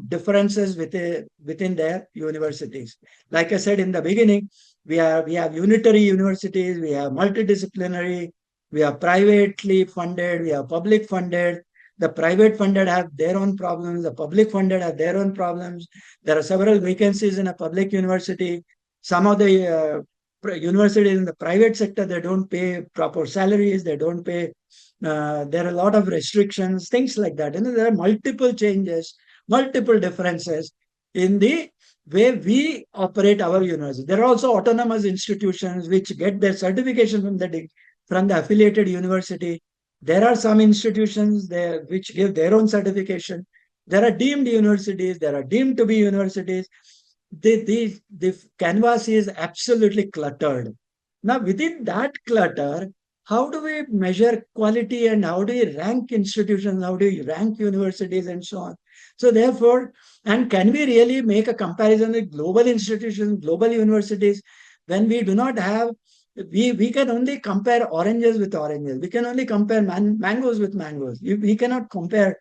differences within their universities. Like I said in the beginning, we have unitary universities, we have multidisciplinary, we have privately funded, we have public funded. The private funded have their own problems. The public funded have their own problems. There are several vacancies in a public university. Some of the universities in the private sector, they don't pay proper salaries. They don't pay. There are a lot of restrictions, things like that. There are multiple changes, multiple differences in the way we operate our university. There are also autonomous institutions which get their certification from the affiliated university. There are some institutions there which give their own certification. There are deemed universities. There are deemed to be universities. The canvas is absolutely cluttered. Now, within that clutter, how do we measure quality and how do we rank institutions? How do we rank universities and so on? So therefore, and can we really make a comparison with global institutions, global universities, when we do not have, we can only compare oranges with oranges. We can only compare mangoes with mangoes. We cannot compare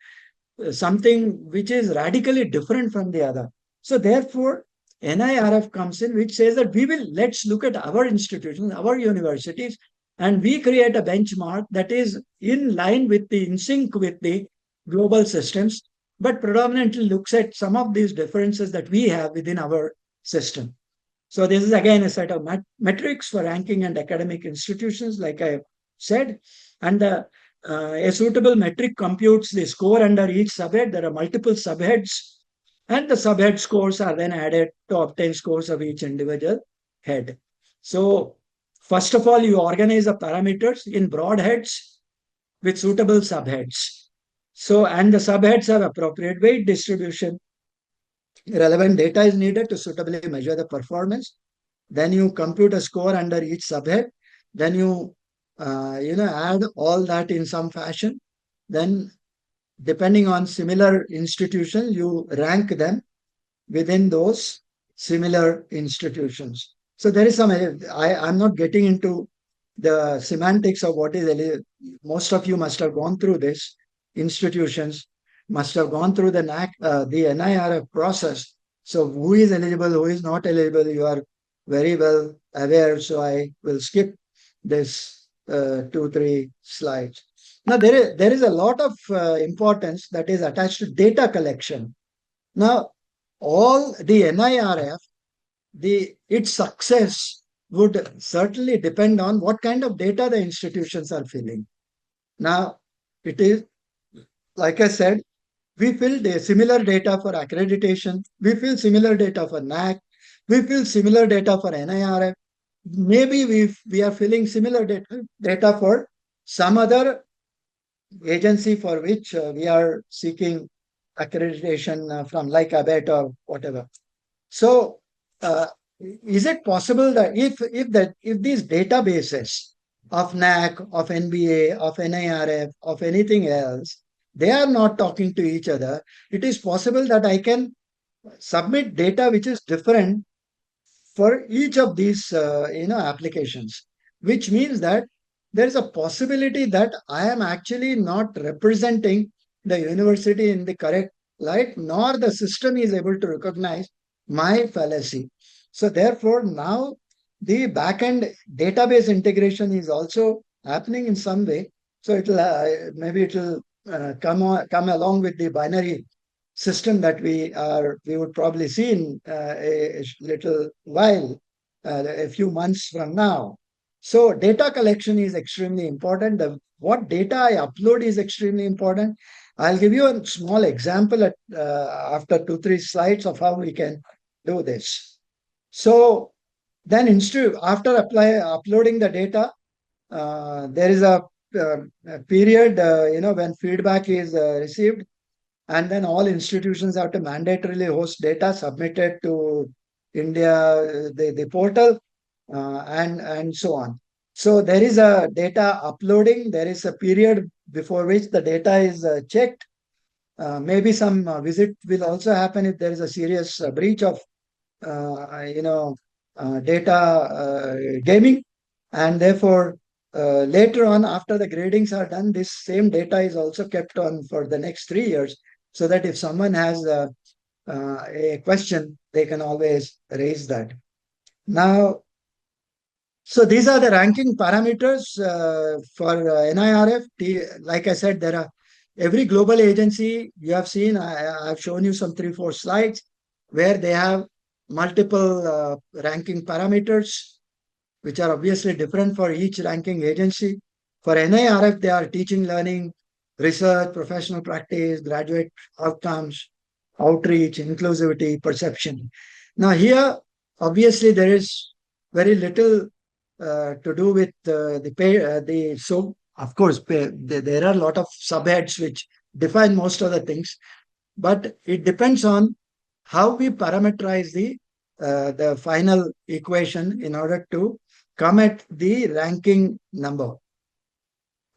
something which is radically different from the other. So therefore, NIRF comes in, which says that let's look at our institutions, our universities, and we create a benchmark that is in sync with the global systems, but predominantly looks at some of these differences that we have within our system. So this is again a set of metrics for ranking and academic institutions, like I said, and a suitable metric computes the score under each subhead. There are multiple subheads, and the subhead scores are then added to obtain scores of each individual head. So first of all, you organize the parameters in broad heads with suitable subheads. So, and the subheads have appropriate weight distribution. Relevant data is needed to suitably measure the performance. Then you compute a score under each subhead. Then you, add all that in some fashion. Then, depending on similar institutions, you rank them within those similar institutions. So there is some, I'm not getting into the semantics of what is, most of you must have gone through this. Institutions must have gone through the NAAC, the NIRF process. So who is eligible, who is not eligible, you are very well aware. So I will skip this 2-3 slides. Now, there is a lot of importance that is attached to data collection. Now, all the NIRF, its success would certainly depend on what kind of data the institutions are filling. Now, it is, like I said, we fill similar data for accreditation, we fill similar data for NAAC, we fill similar data for NIRF. Maybe we are filling similar data for some other agency for which we are seeking accreditation from, like ABET or whatever. So, is it possible that if these databases of NAAC, of NBA, of NIRF, of anything else, they are not talking to each other, it is possible that I can submit data which is different for each of these applications, which means that there is a possibility that I am actually not representing the university in the correct light, nor the system is able to recognize my fallacy. So therefore, now the backend database integration is also happening in some way. So maybe it will come along with the binary system that we would probably see in a little while, a few months from now. So data collection is extremely important. What data I upload is extremely important. I'll give you a small example after 2-3 slides of how we can do this. So then after uploading the data, there is a period when feedback is received, and then all institutions have to mandatorily host data submitted to India, the portal, and so on. So there is a data uploading. There is a period before which the data is checked. Maybe some visit will also happen if there is a serious breach of data gaming, and therefore later on, after the gradings are done, this same data is also kept on for the next 3 years, so that if someone has a question, they can always raise that. Now, so these are the ranking parameters for NIRF. Like I said, there are every global agency you have seen. I've shown you some 3-4 slides where they have multiple ranking parameters, which are obviously different for each ranking agency. For NIRF, they are teaching, learning, research, professional practice, graduate outcomes, outreach, inclusivity, perception. Now here, obviously, there is very little to do with so of course, there are a lot of subheads which define most of the things, but it depends on how we parameterize the final equation in order to come at the ranking number.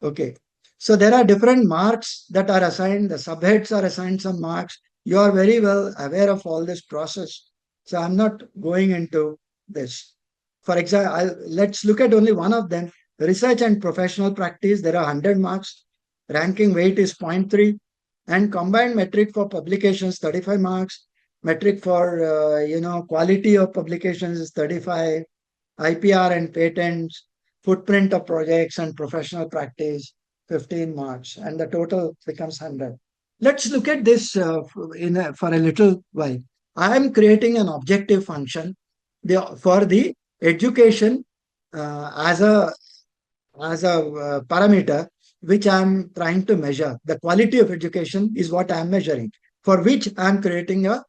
Okay. So there are different marks that are assigned. The subheads are assigned some marks. You are very well aware of all this process. So I'm not going into this. For example, let's look at only one of them. Research and professional practice, there are 100 marks. Ranking weight is 0.3. And combined metric for publications, 35 marks. Metric for, quality of publications is 35. IPR and patents, footprint of projects and professional practice, 15 marks. And the total becomes 100. Let's look at this for a little while. I am creating an objective function for the education as a parameter which I'm trying to measure. The quality of education is what I'm measuring, for which I'm creating a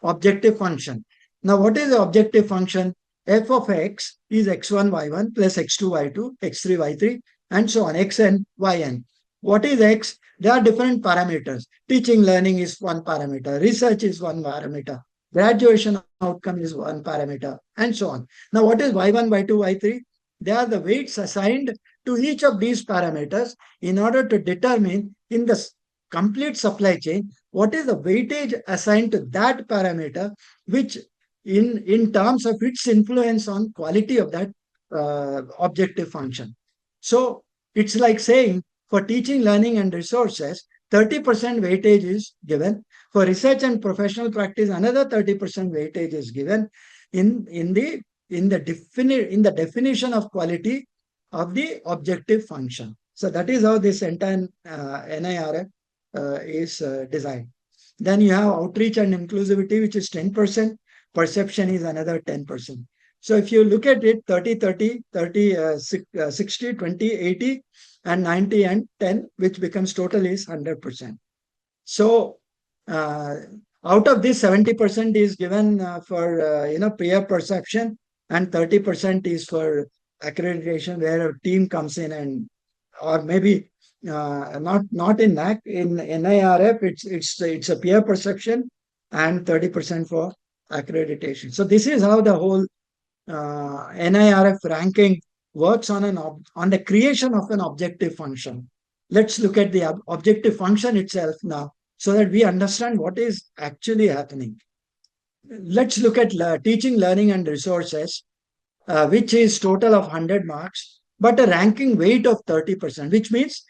objective function. Now, what is the objective function? F of x is x1, y1 plus x2, y2, x3, y3, and so on, xn, yn. What is x? There are different parameters. Teaching, learning is one parameter. Research is one parameter. Graduation outcome is one parameter, and so on. Now, what is y1, y2, y3? They are the weights assigned to each of these parameters in order to determine in the complete supply chain what is the weightage assigned to that parameter, which in terms of its influence on quality of that objective function. So it's like saying for teaching, learning, and resources, 30% weightage is given. For research and professional practice, another 30% weightage is given in the definition of quality of the objective function. So that is how this entire NIRF is designed. Then you have outreach and inclusivity, which is 10%. Perception is another 10%. So if you look at it, 30, 30, 30, 60, 20, 80, and 90 and 10, which becomes total is 100%. So out of this, 70% is given for peer perception, and 30% is for accreditation, where a team comes in and, or maybe not in NAAC, in NIRF, it's a peer perception, and 30% for accreditation. So this is how the whole NIRF ranking works on the creation of an objective function. Let's look at the objective function itself now, so that we understand what is actually happening. Let's look at teaching, learning, and resources, which is total of 100 marks, but a ranking weight of 30%, which means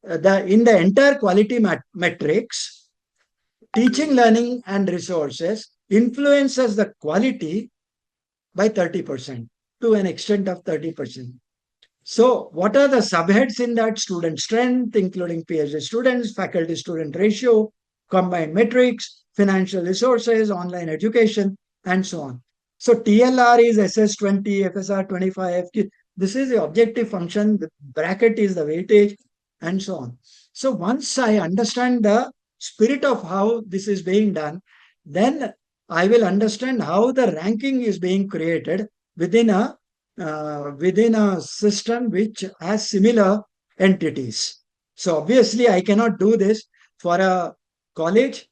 in the entire quality metrics, teaching, learning, and resources influences the quality by 30%, to an extent of 30%. So what are the subheads in that? Student strength, including PhD students, faculty-student ratio, combined metrics, financial resources, online education, and so on. So TLR is SS20, FSR 25, FQ. This is the objective function. The bracket is the weightage, and so on. So once I understand the spirit of how this is being done, then I will understand how the ranking is being created within a system which has similar entities. So obviously, I cannot do this for a college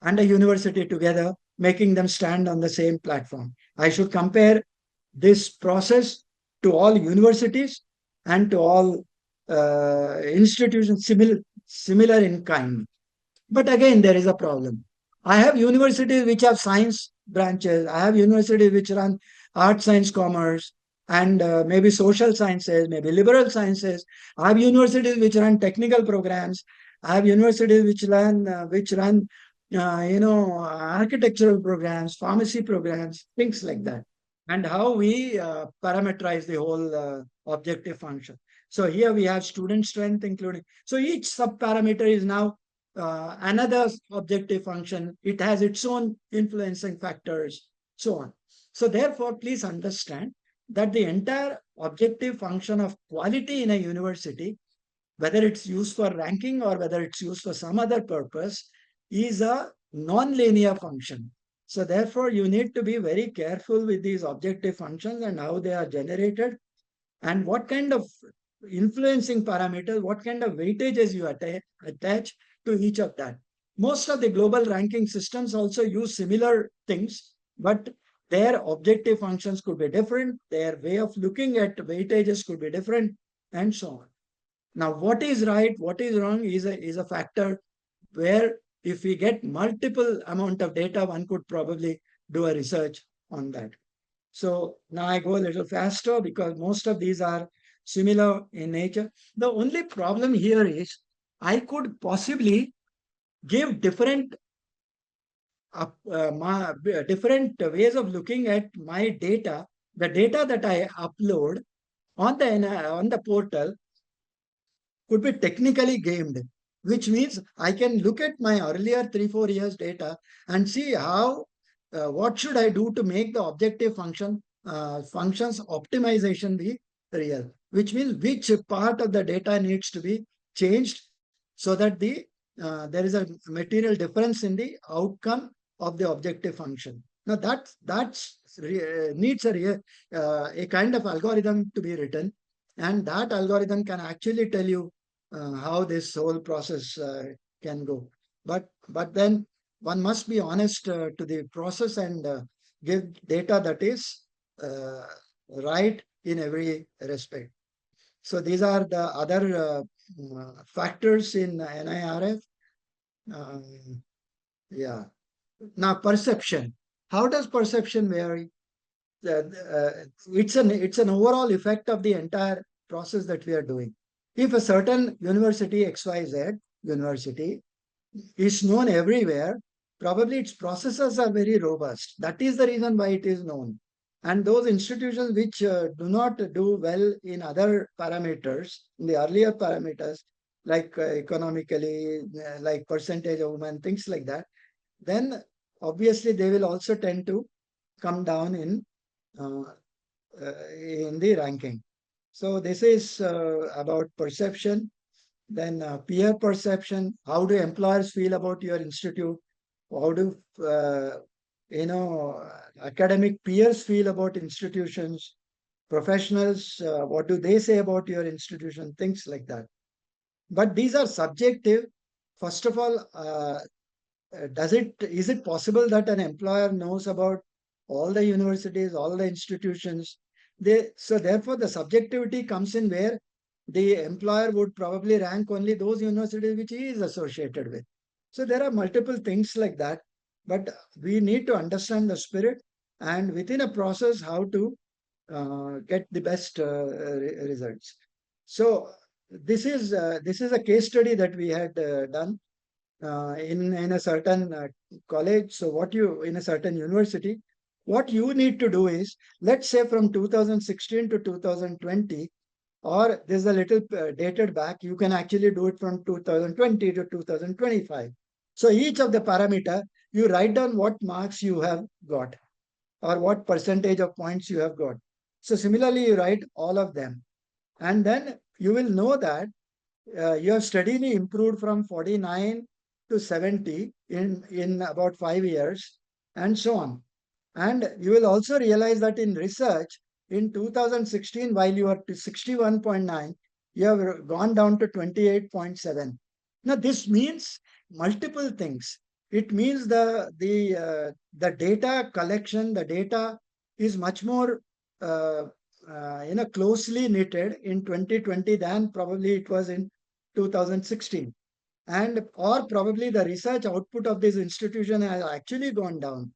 and a university together, making them stand on the same platform. I should compare this process to all universities and to all institutions similar in kind. But again, there is a problem. I have universities which have science branches. I have universities which run art, science, commerce, and maybe social sciences, maybe liberal sciences. I have universities which run technical programs. I have universities which run architectural programs, pharmacy programs, things like that. And how we parameterize the whole objective function. So here we have student strength, including. So each subparameter is now another objective function. It has its own influencing factors, so on. So therefore, please understand that the entire objective function of quality in a university, whether it's used for ranking or whether it's used for some other purpose, is a non-linear function. So therefore, you need to be very careful with these objective functions and how they are generated, and what kind of influencing parameters, what kind of weightages you attach to each of that. Most of the global ranking systems also use similar things, but their objective functions could be different. Their way of looking at weightages could be different, and so on. Now, what is right, what is wrong is a factor where if we get multiple amount of data, one could probably do a research on that. So now I go a little faster because most of these are similar in nature. The only problem here is I could possibly give different ways of looking at my data. The data that I upload on the portal could be technically gamed, which means I can look at my earlier 3-4 years data and see how what should I do to make the objective functions optimization be real, which means which part of the data needs to be changed so that there is a material difference in the outcome of the objective function. Now that needs a kind of algorithm to be written, and that algorithm can actually tell you how this whole process can go. But then one must be honest to the process and give data that is right in every respect. So these are the other factors in NIRF. Yeah. Now perception. How does perception vary? It's an overall effect of the entire process that we are doing. If a certain university, XYZ university, is known everywhere, probably its processes are very robust. That is the reason why it is known. And those institutions which do not do well in other parameters, in the earlier parameters, like economically, like percentage of women, things like that, then obviously they will also tend to come down in the ranking. So this is about perception, then peer perception. How do employers feel about your institute? How do academic peers feel about institutions? Professionals, what do they say about your institution? Things like that. But these are subjective. First of all, is it possible that an employer knows about all the universities, all the institutions? So therefore the subjectivity comes in where the employer would probably rank only those universities which he is associated with. So there are multiple things like that, but we need to understand the spirit and within a process how to get the best results. So this is a case study that we had done in a certain college. So in a certain university, what you need to do is, let's say from 2016 to 2020, or there's a little dated back, you can actually do it from 2020 to 2025. So each of the parameter, you write down what marks you have got or what percentage of points you have got. So similarly, you write all of them. And then you will know that you have steadily improved from 49 to 70 in about 5 years and so on. And you will also realize that in research, in 2016, while you are to 61.9, you have gone down to 28.7. Now, this means multiple things. It means the data collection, the data is much more closely knitted in 2020 than probably it was in 2016. And or probably the research output of this institution has actually gone down,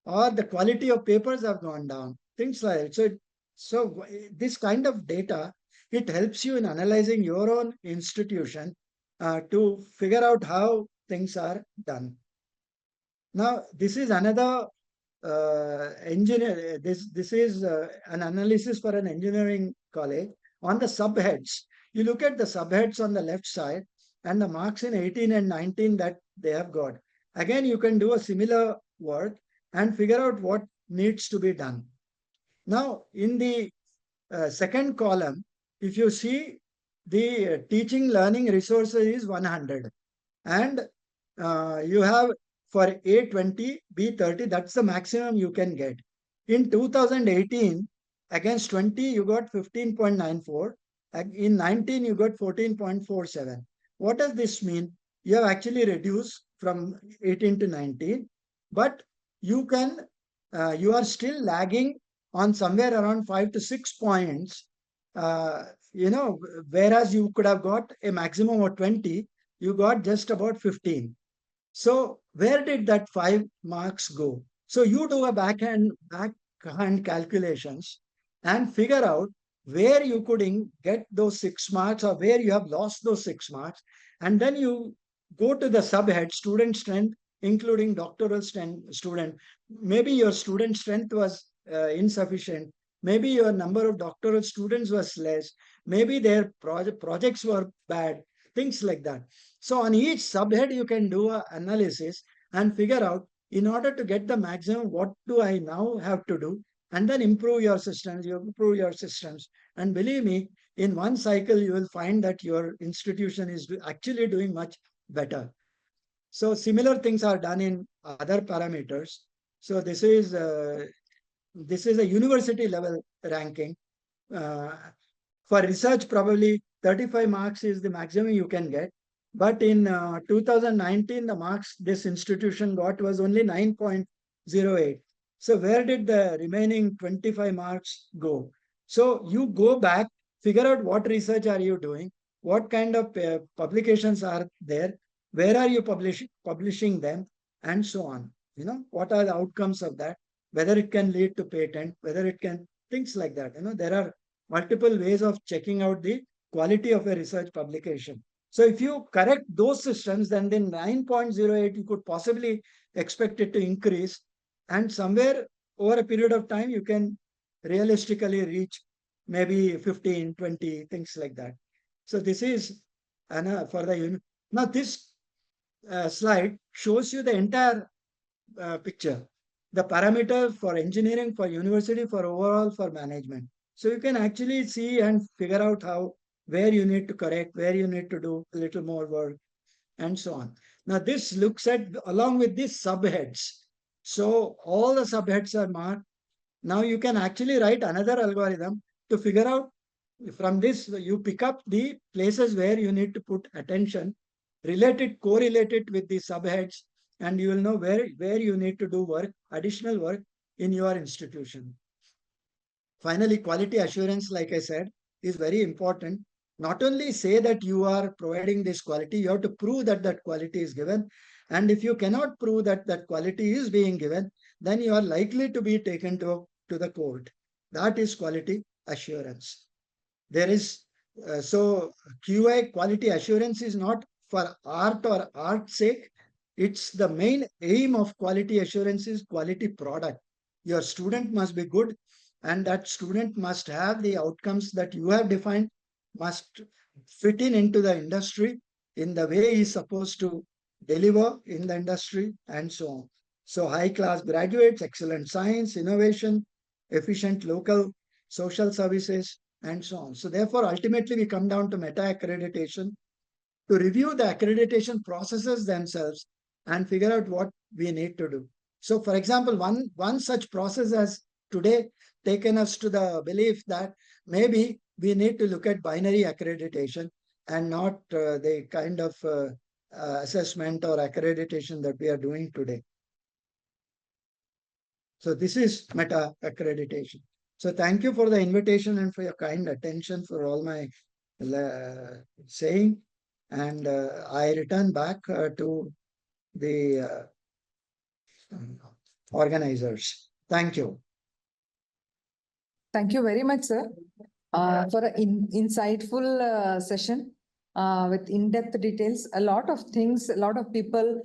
or the quality of papers have gone down, things like that. So this kind of data, it helps you in analyzing your own institution to figure out how things are done. Now, this is another engineer. This is an analysis for an engineering college on the subheads. You look at the subheads on the left side and the marks in 18 and 19 that they have got. Again, you can do a similar work and figure out what needs to be done. Now, in the second column, if you see the teaching learning resources is 100 and you have for A20, B30, that's the maximum you can get. In 2018, against 20, you got 15.94. In 19, you got 14.47. What does this mean? You have actually reduced from 18 to 19, but you are still lagging on somewhere around 5 to 6 points, whereas you could have got a maximum of 20, you got just about 15. So where did that 5 marks go? So you do a backhand calculations and figure out where you could get those 6 marks or where you have lost those 6 marks. And then you go to the subhead, student strength, including doctoral student. Maybe your student strength was insufficient. Maybe your number of doctoral students was less. Maybe their projects were bad, things like that. So on each subhead, you can do an analysis and figure out, in order to get the maximum, what do I now have to do? And then improve your systems, And believe me, in one cycle, you will find that your institution is actually doing much better. So similar things are done in other parameters. So this is a university level ranking. For research, probably 35 marks is the maximum you can get. But in 2019, the marks this institution got was only 9.08. So where did the remaining 25 marks go? So you go back, figure out what research are you doing, what kind of publications are there, where are you publishing them, and so on. What are the outcomes of that, whether it can lead to patent, whether it can, things like that. There are multiple ways of checking out the quality of a research publication. So if you correct those systems, then 9.08, you could possibly expect it to increase. And somewhere over a period of time, you can realistically reach maybe 15, 20, things like that. So this is for the now this slide shows you the entire picture, the parameter for engineering, for university, for overall, for management. So you can actually see and figure out where you need to correct, where you need to do a little more work, and so on. Now this looks at along with these subheads. So all the subheads are marked. Now you can actually write another algorithm to figure out from this, you pick up the places where you need to put attention, correlated with the subheads, and you will know where you need to do work, additional work in your institution. Finally, quality assurance, like I said, is very important. Not only say that you are providing this quality, you have to prove that that quality is given. And if you cannot prove that that quality is being given, then you are likely to be taken to the court. That is quality assurance. There is, so QA, quality assurance, is not for art or art's sake. It's the main aim of quality assurance is quality product. Your student must be good, and that student must have the outcomes that you have defined, must fit into the industry in the way he's supposed to deliver in the industry, and so on. So high class graduates, excellent science, innovation, efficient local social services, and so on. So therefore, ultimately, we come down to meta-accreditation to review the accreditation processes themselves and figure out what we need to do. So, for example, one such process has today taken us to the belief that maybe we need to look at binary accreditation and not the kind of assessment or accreditation that we are doing today. So this is meta accreditation. So thank you for the invitation and for your kind attention for all my saying. And I return back to the organizers. Thank you. Thank you very much, sir, for an insightful session with in-depth details. A lot of things, a lot of people,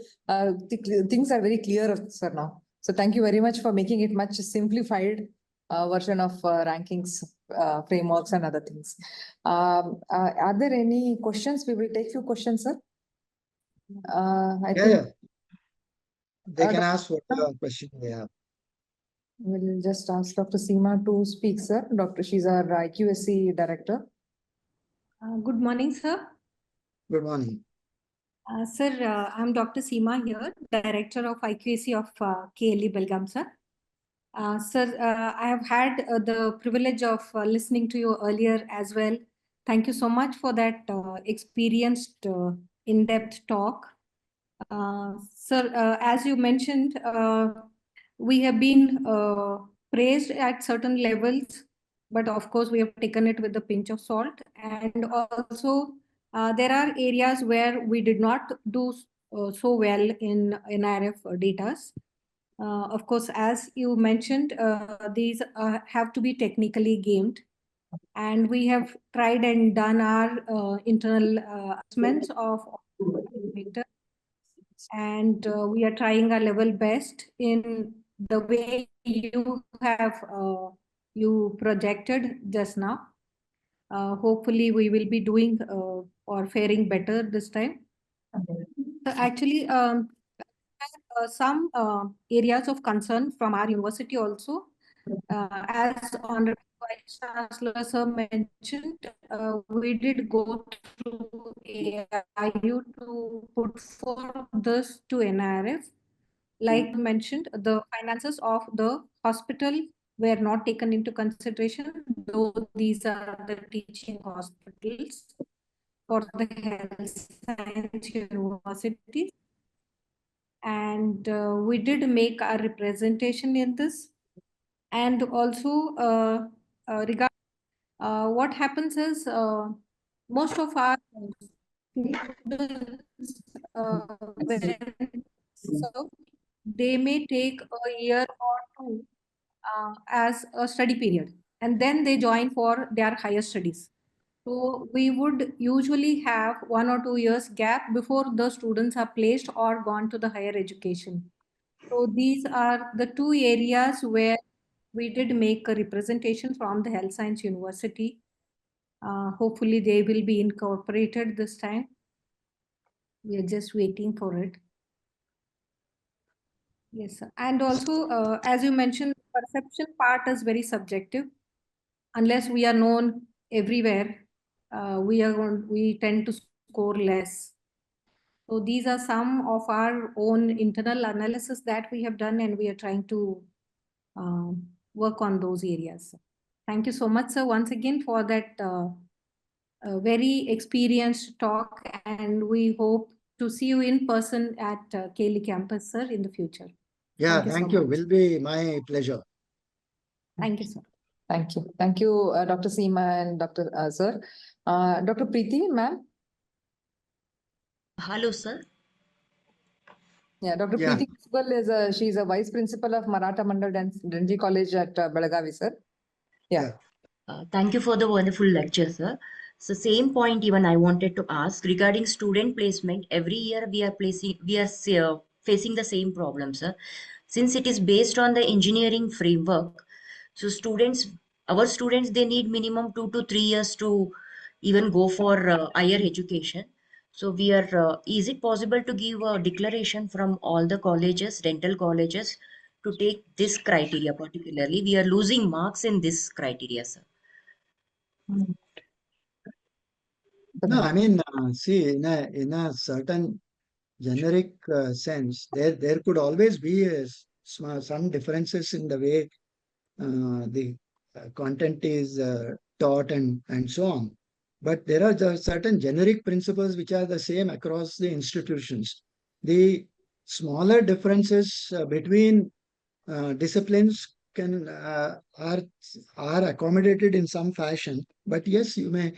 things are very clear, sir, now. So thank you very much for making it much simplified version of rankings, frameworks and other things. Are there any questions? We will take few questions, sir. I think they can ask what question they have. We'll just ask Dr. Seema to speak, sir. She's our IQSC director. Good morning, sir. Good morning. Sir, I'm Dr. Seema here, Director of IQSC of KLE Belgaum, sir. Sir, I have had the privilege of listening to you earlier as well. Thank you so much for that experienced, in-depth talk. Sir, as you mentioned, we have been praised at certain levels, but of course we have taken it with a pinch of salt. And also there are areas where we did not do so well in NIRF data. Of course, as you mentioned, these have to be technically gamed. And we have tried and done our internal assessments of parameters. And we are trying our level best in the way you have you projected just now. Hopefully we will be doing or faring better this time. Actually, some areas of concern from our university also, as Honorable Vice Chancellor sir mentioned, we did go through AIU to put forth this to NIRF. Like mentioned, the finances of the hospital were not taken into consideration, though these are the teaching hospitals for the health science universities. And we did make our representation in this. And also regarding what happens is most of our students they may take a year or two as a study period, and then they join for their higher studies. So we would usually have 1 or 2 years gap before the students are placed or gone to the higher education. So these are the two areas where we did make a representation from the Health Science University. Hopefully they will be incorporated this time. We are just waiting for it. Yes, sir. And also, as you mentioned, perception part is very subjective. Unless we are known everywhere, we tend to score less. So these are some of our own internal analysis that we have done, and we are trying to work on those areas. Thank you so much, sir, once again for that very experienced talk, and we hope to see you in person at KLE campus, sir, in the future. Yeah, Thank you so thank you. much. Will be my pleasure. Thank you, sir. Thank you. Thank you, Dr. Seema and Dr. Sir. Dr. Preeti, ma'am. Hello, sir. Yeah, Dr. Yeah. Preeti Kisbal is she's a vice principal of Maratha Mandal Dental College at Belagavi, sir. Yeah. Thank you for the wonderful lecture, sir. So same point even I wanted to ask regarding student placement. Every year we are facing the same problem, sir. Since it is based on the engineering framework, so our students, they need minimum 2 to 3 years to even go for higher education. So is it possible to give a declaration from all the colleges, dental colleges, to take this criteria particularly? We are losing marks in this criteria, sir. No, I mean, see, in a certain generic sense, there could always be some differences in the way the content is taught and so on. But there are just certain generic principles which are the same across the institutions. The smaller differences between disciplines are accommodated in some fashion. But yes, you may,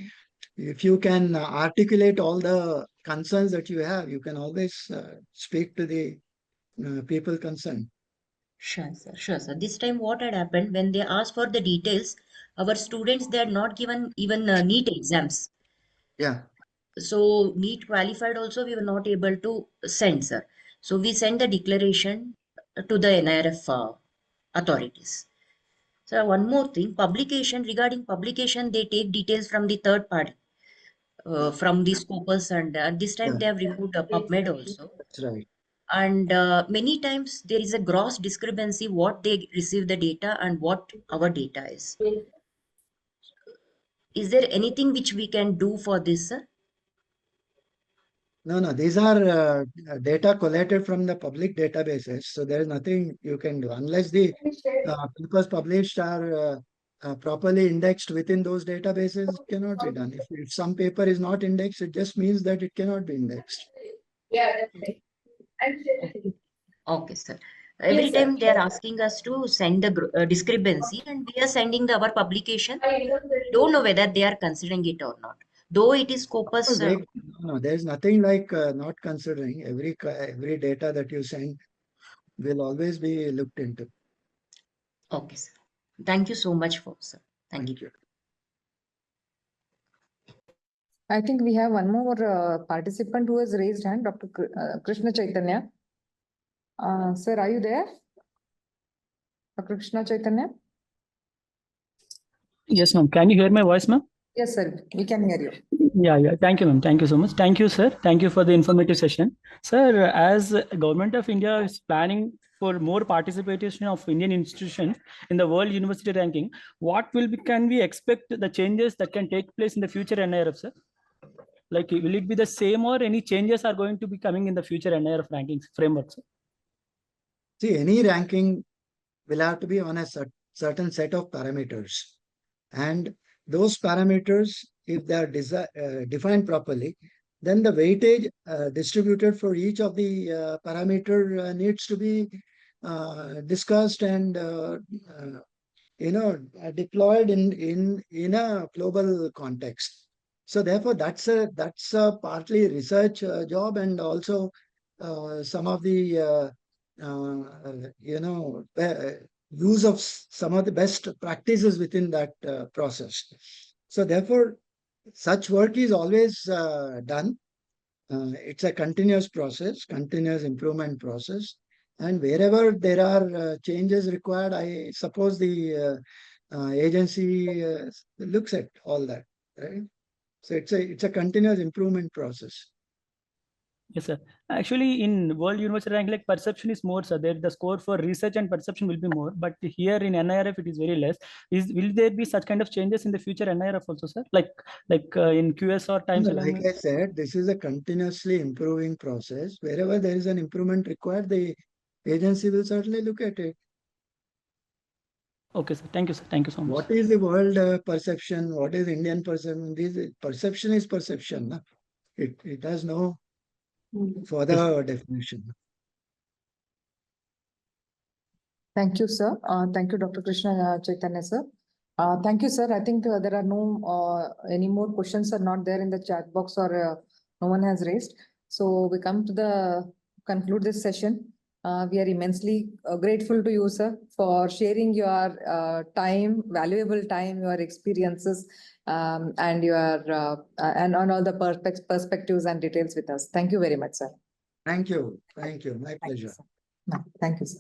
if you can articulate all the concerns that you have, you can always speak to the people concerned. Sure, sir. Sure, sir. This time what had happened when they asked for the details, our students, they had not given even NEET exams. Yeah. So NEET qualified also, we were not able to send, sir. So we sent the declaration to the NIRF authorities. So one more thing, regarding publication, they take details from the third party, from the Scopus, and this time Yeah. they have removed PubMed also. That's right. And many times there is a gross discrepancy what they receive the data and what our data is. Is there anything which we can do for this, sir? No, these are data collated from the public databases. So there is nothing you can do unless the papers published are properly indexed within those databases. It cannot be done. If some paper is not indexed, it just means that it cannot be indexed. Okay, sir. Every time they are asking us to send the discrepancy, and we are sending our publication. Don't know whether they are considering it or not. Though it is Scopus. No, there's nothing like not considering. Every data that you send will always be looked into. Okay, sir. Thank you so much for, sir. Thank you. I think we have one more participant who has raised hand, Dr. Krishna Chaitanya. Sir, are you there? Dr. Krishna Chaitanya? Yes, ma'am. Can you hear my voice, ma'am? Yes, sir. We can hear you. Yeah. Thank you, ma'am. Thank you so much. Thank you, sir. Thank you for the informative session. Sir, as Government of India is planning for more participation of Indian institutions in the World University Ranking, can we expect the changes that can take place in the future NIRF, sir? Like, will it be the same or any changes are going to be coming in the future NIRF rankings framework, sir? See, any ranking will have to be on a certain set of parameters. And those parameters, if they are defined properly, then the weightage distributed for each of the parameter needs to be discussed and deployed in a global context. So therefore, that's a partly research job, and also some of the use of some of the best practices within that process. So therefore, such work is always done. It's a continuous process, continuous improvement process. And wherever there are changes required, I suppose the agency looks at all that, right? So it's a continuous improvement process. Yes, sir. Actually, in World University Rank, like perception is more, sir. There the score for research and perception will be more, but here in NIRF it is very less. Will there be such kind of changes in the future NIRF also, sir? Like in QS or times Like alignment? I said, this is a continuously improving process. Wherever there is an improvement required, the agency will certainly look at it. Okay, sir. Thank you, sir. Thank you so much. What is the world perception? What is Indian perception? Perception is perception. Na? It has no further definition. Thank you, sir. Thank you, Dr. Krishna Chaitanya, sir. Thank you, sir. I think there are no any more questions are not there in the chat box or no one has raised. So we come to the conclude this session. We are immensely grateful to you, sir, for sharing your time, valuable time, your experiences, and your and on all the perspectives and details with us. Thank you very much, sir. Thank you. Thank you. My Thank you, pleasure. sir. Thank you, sir.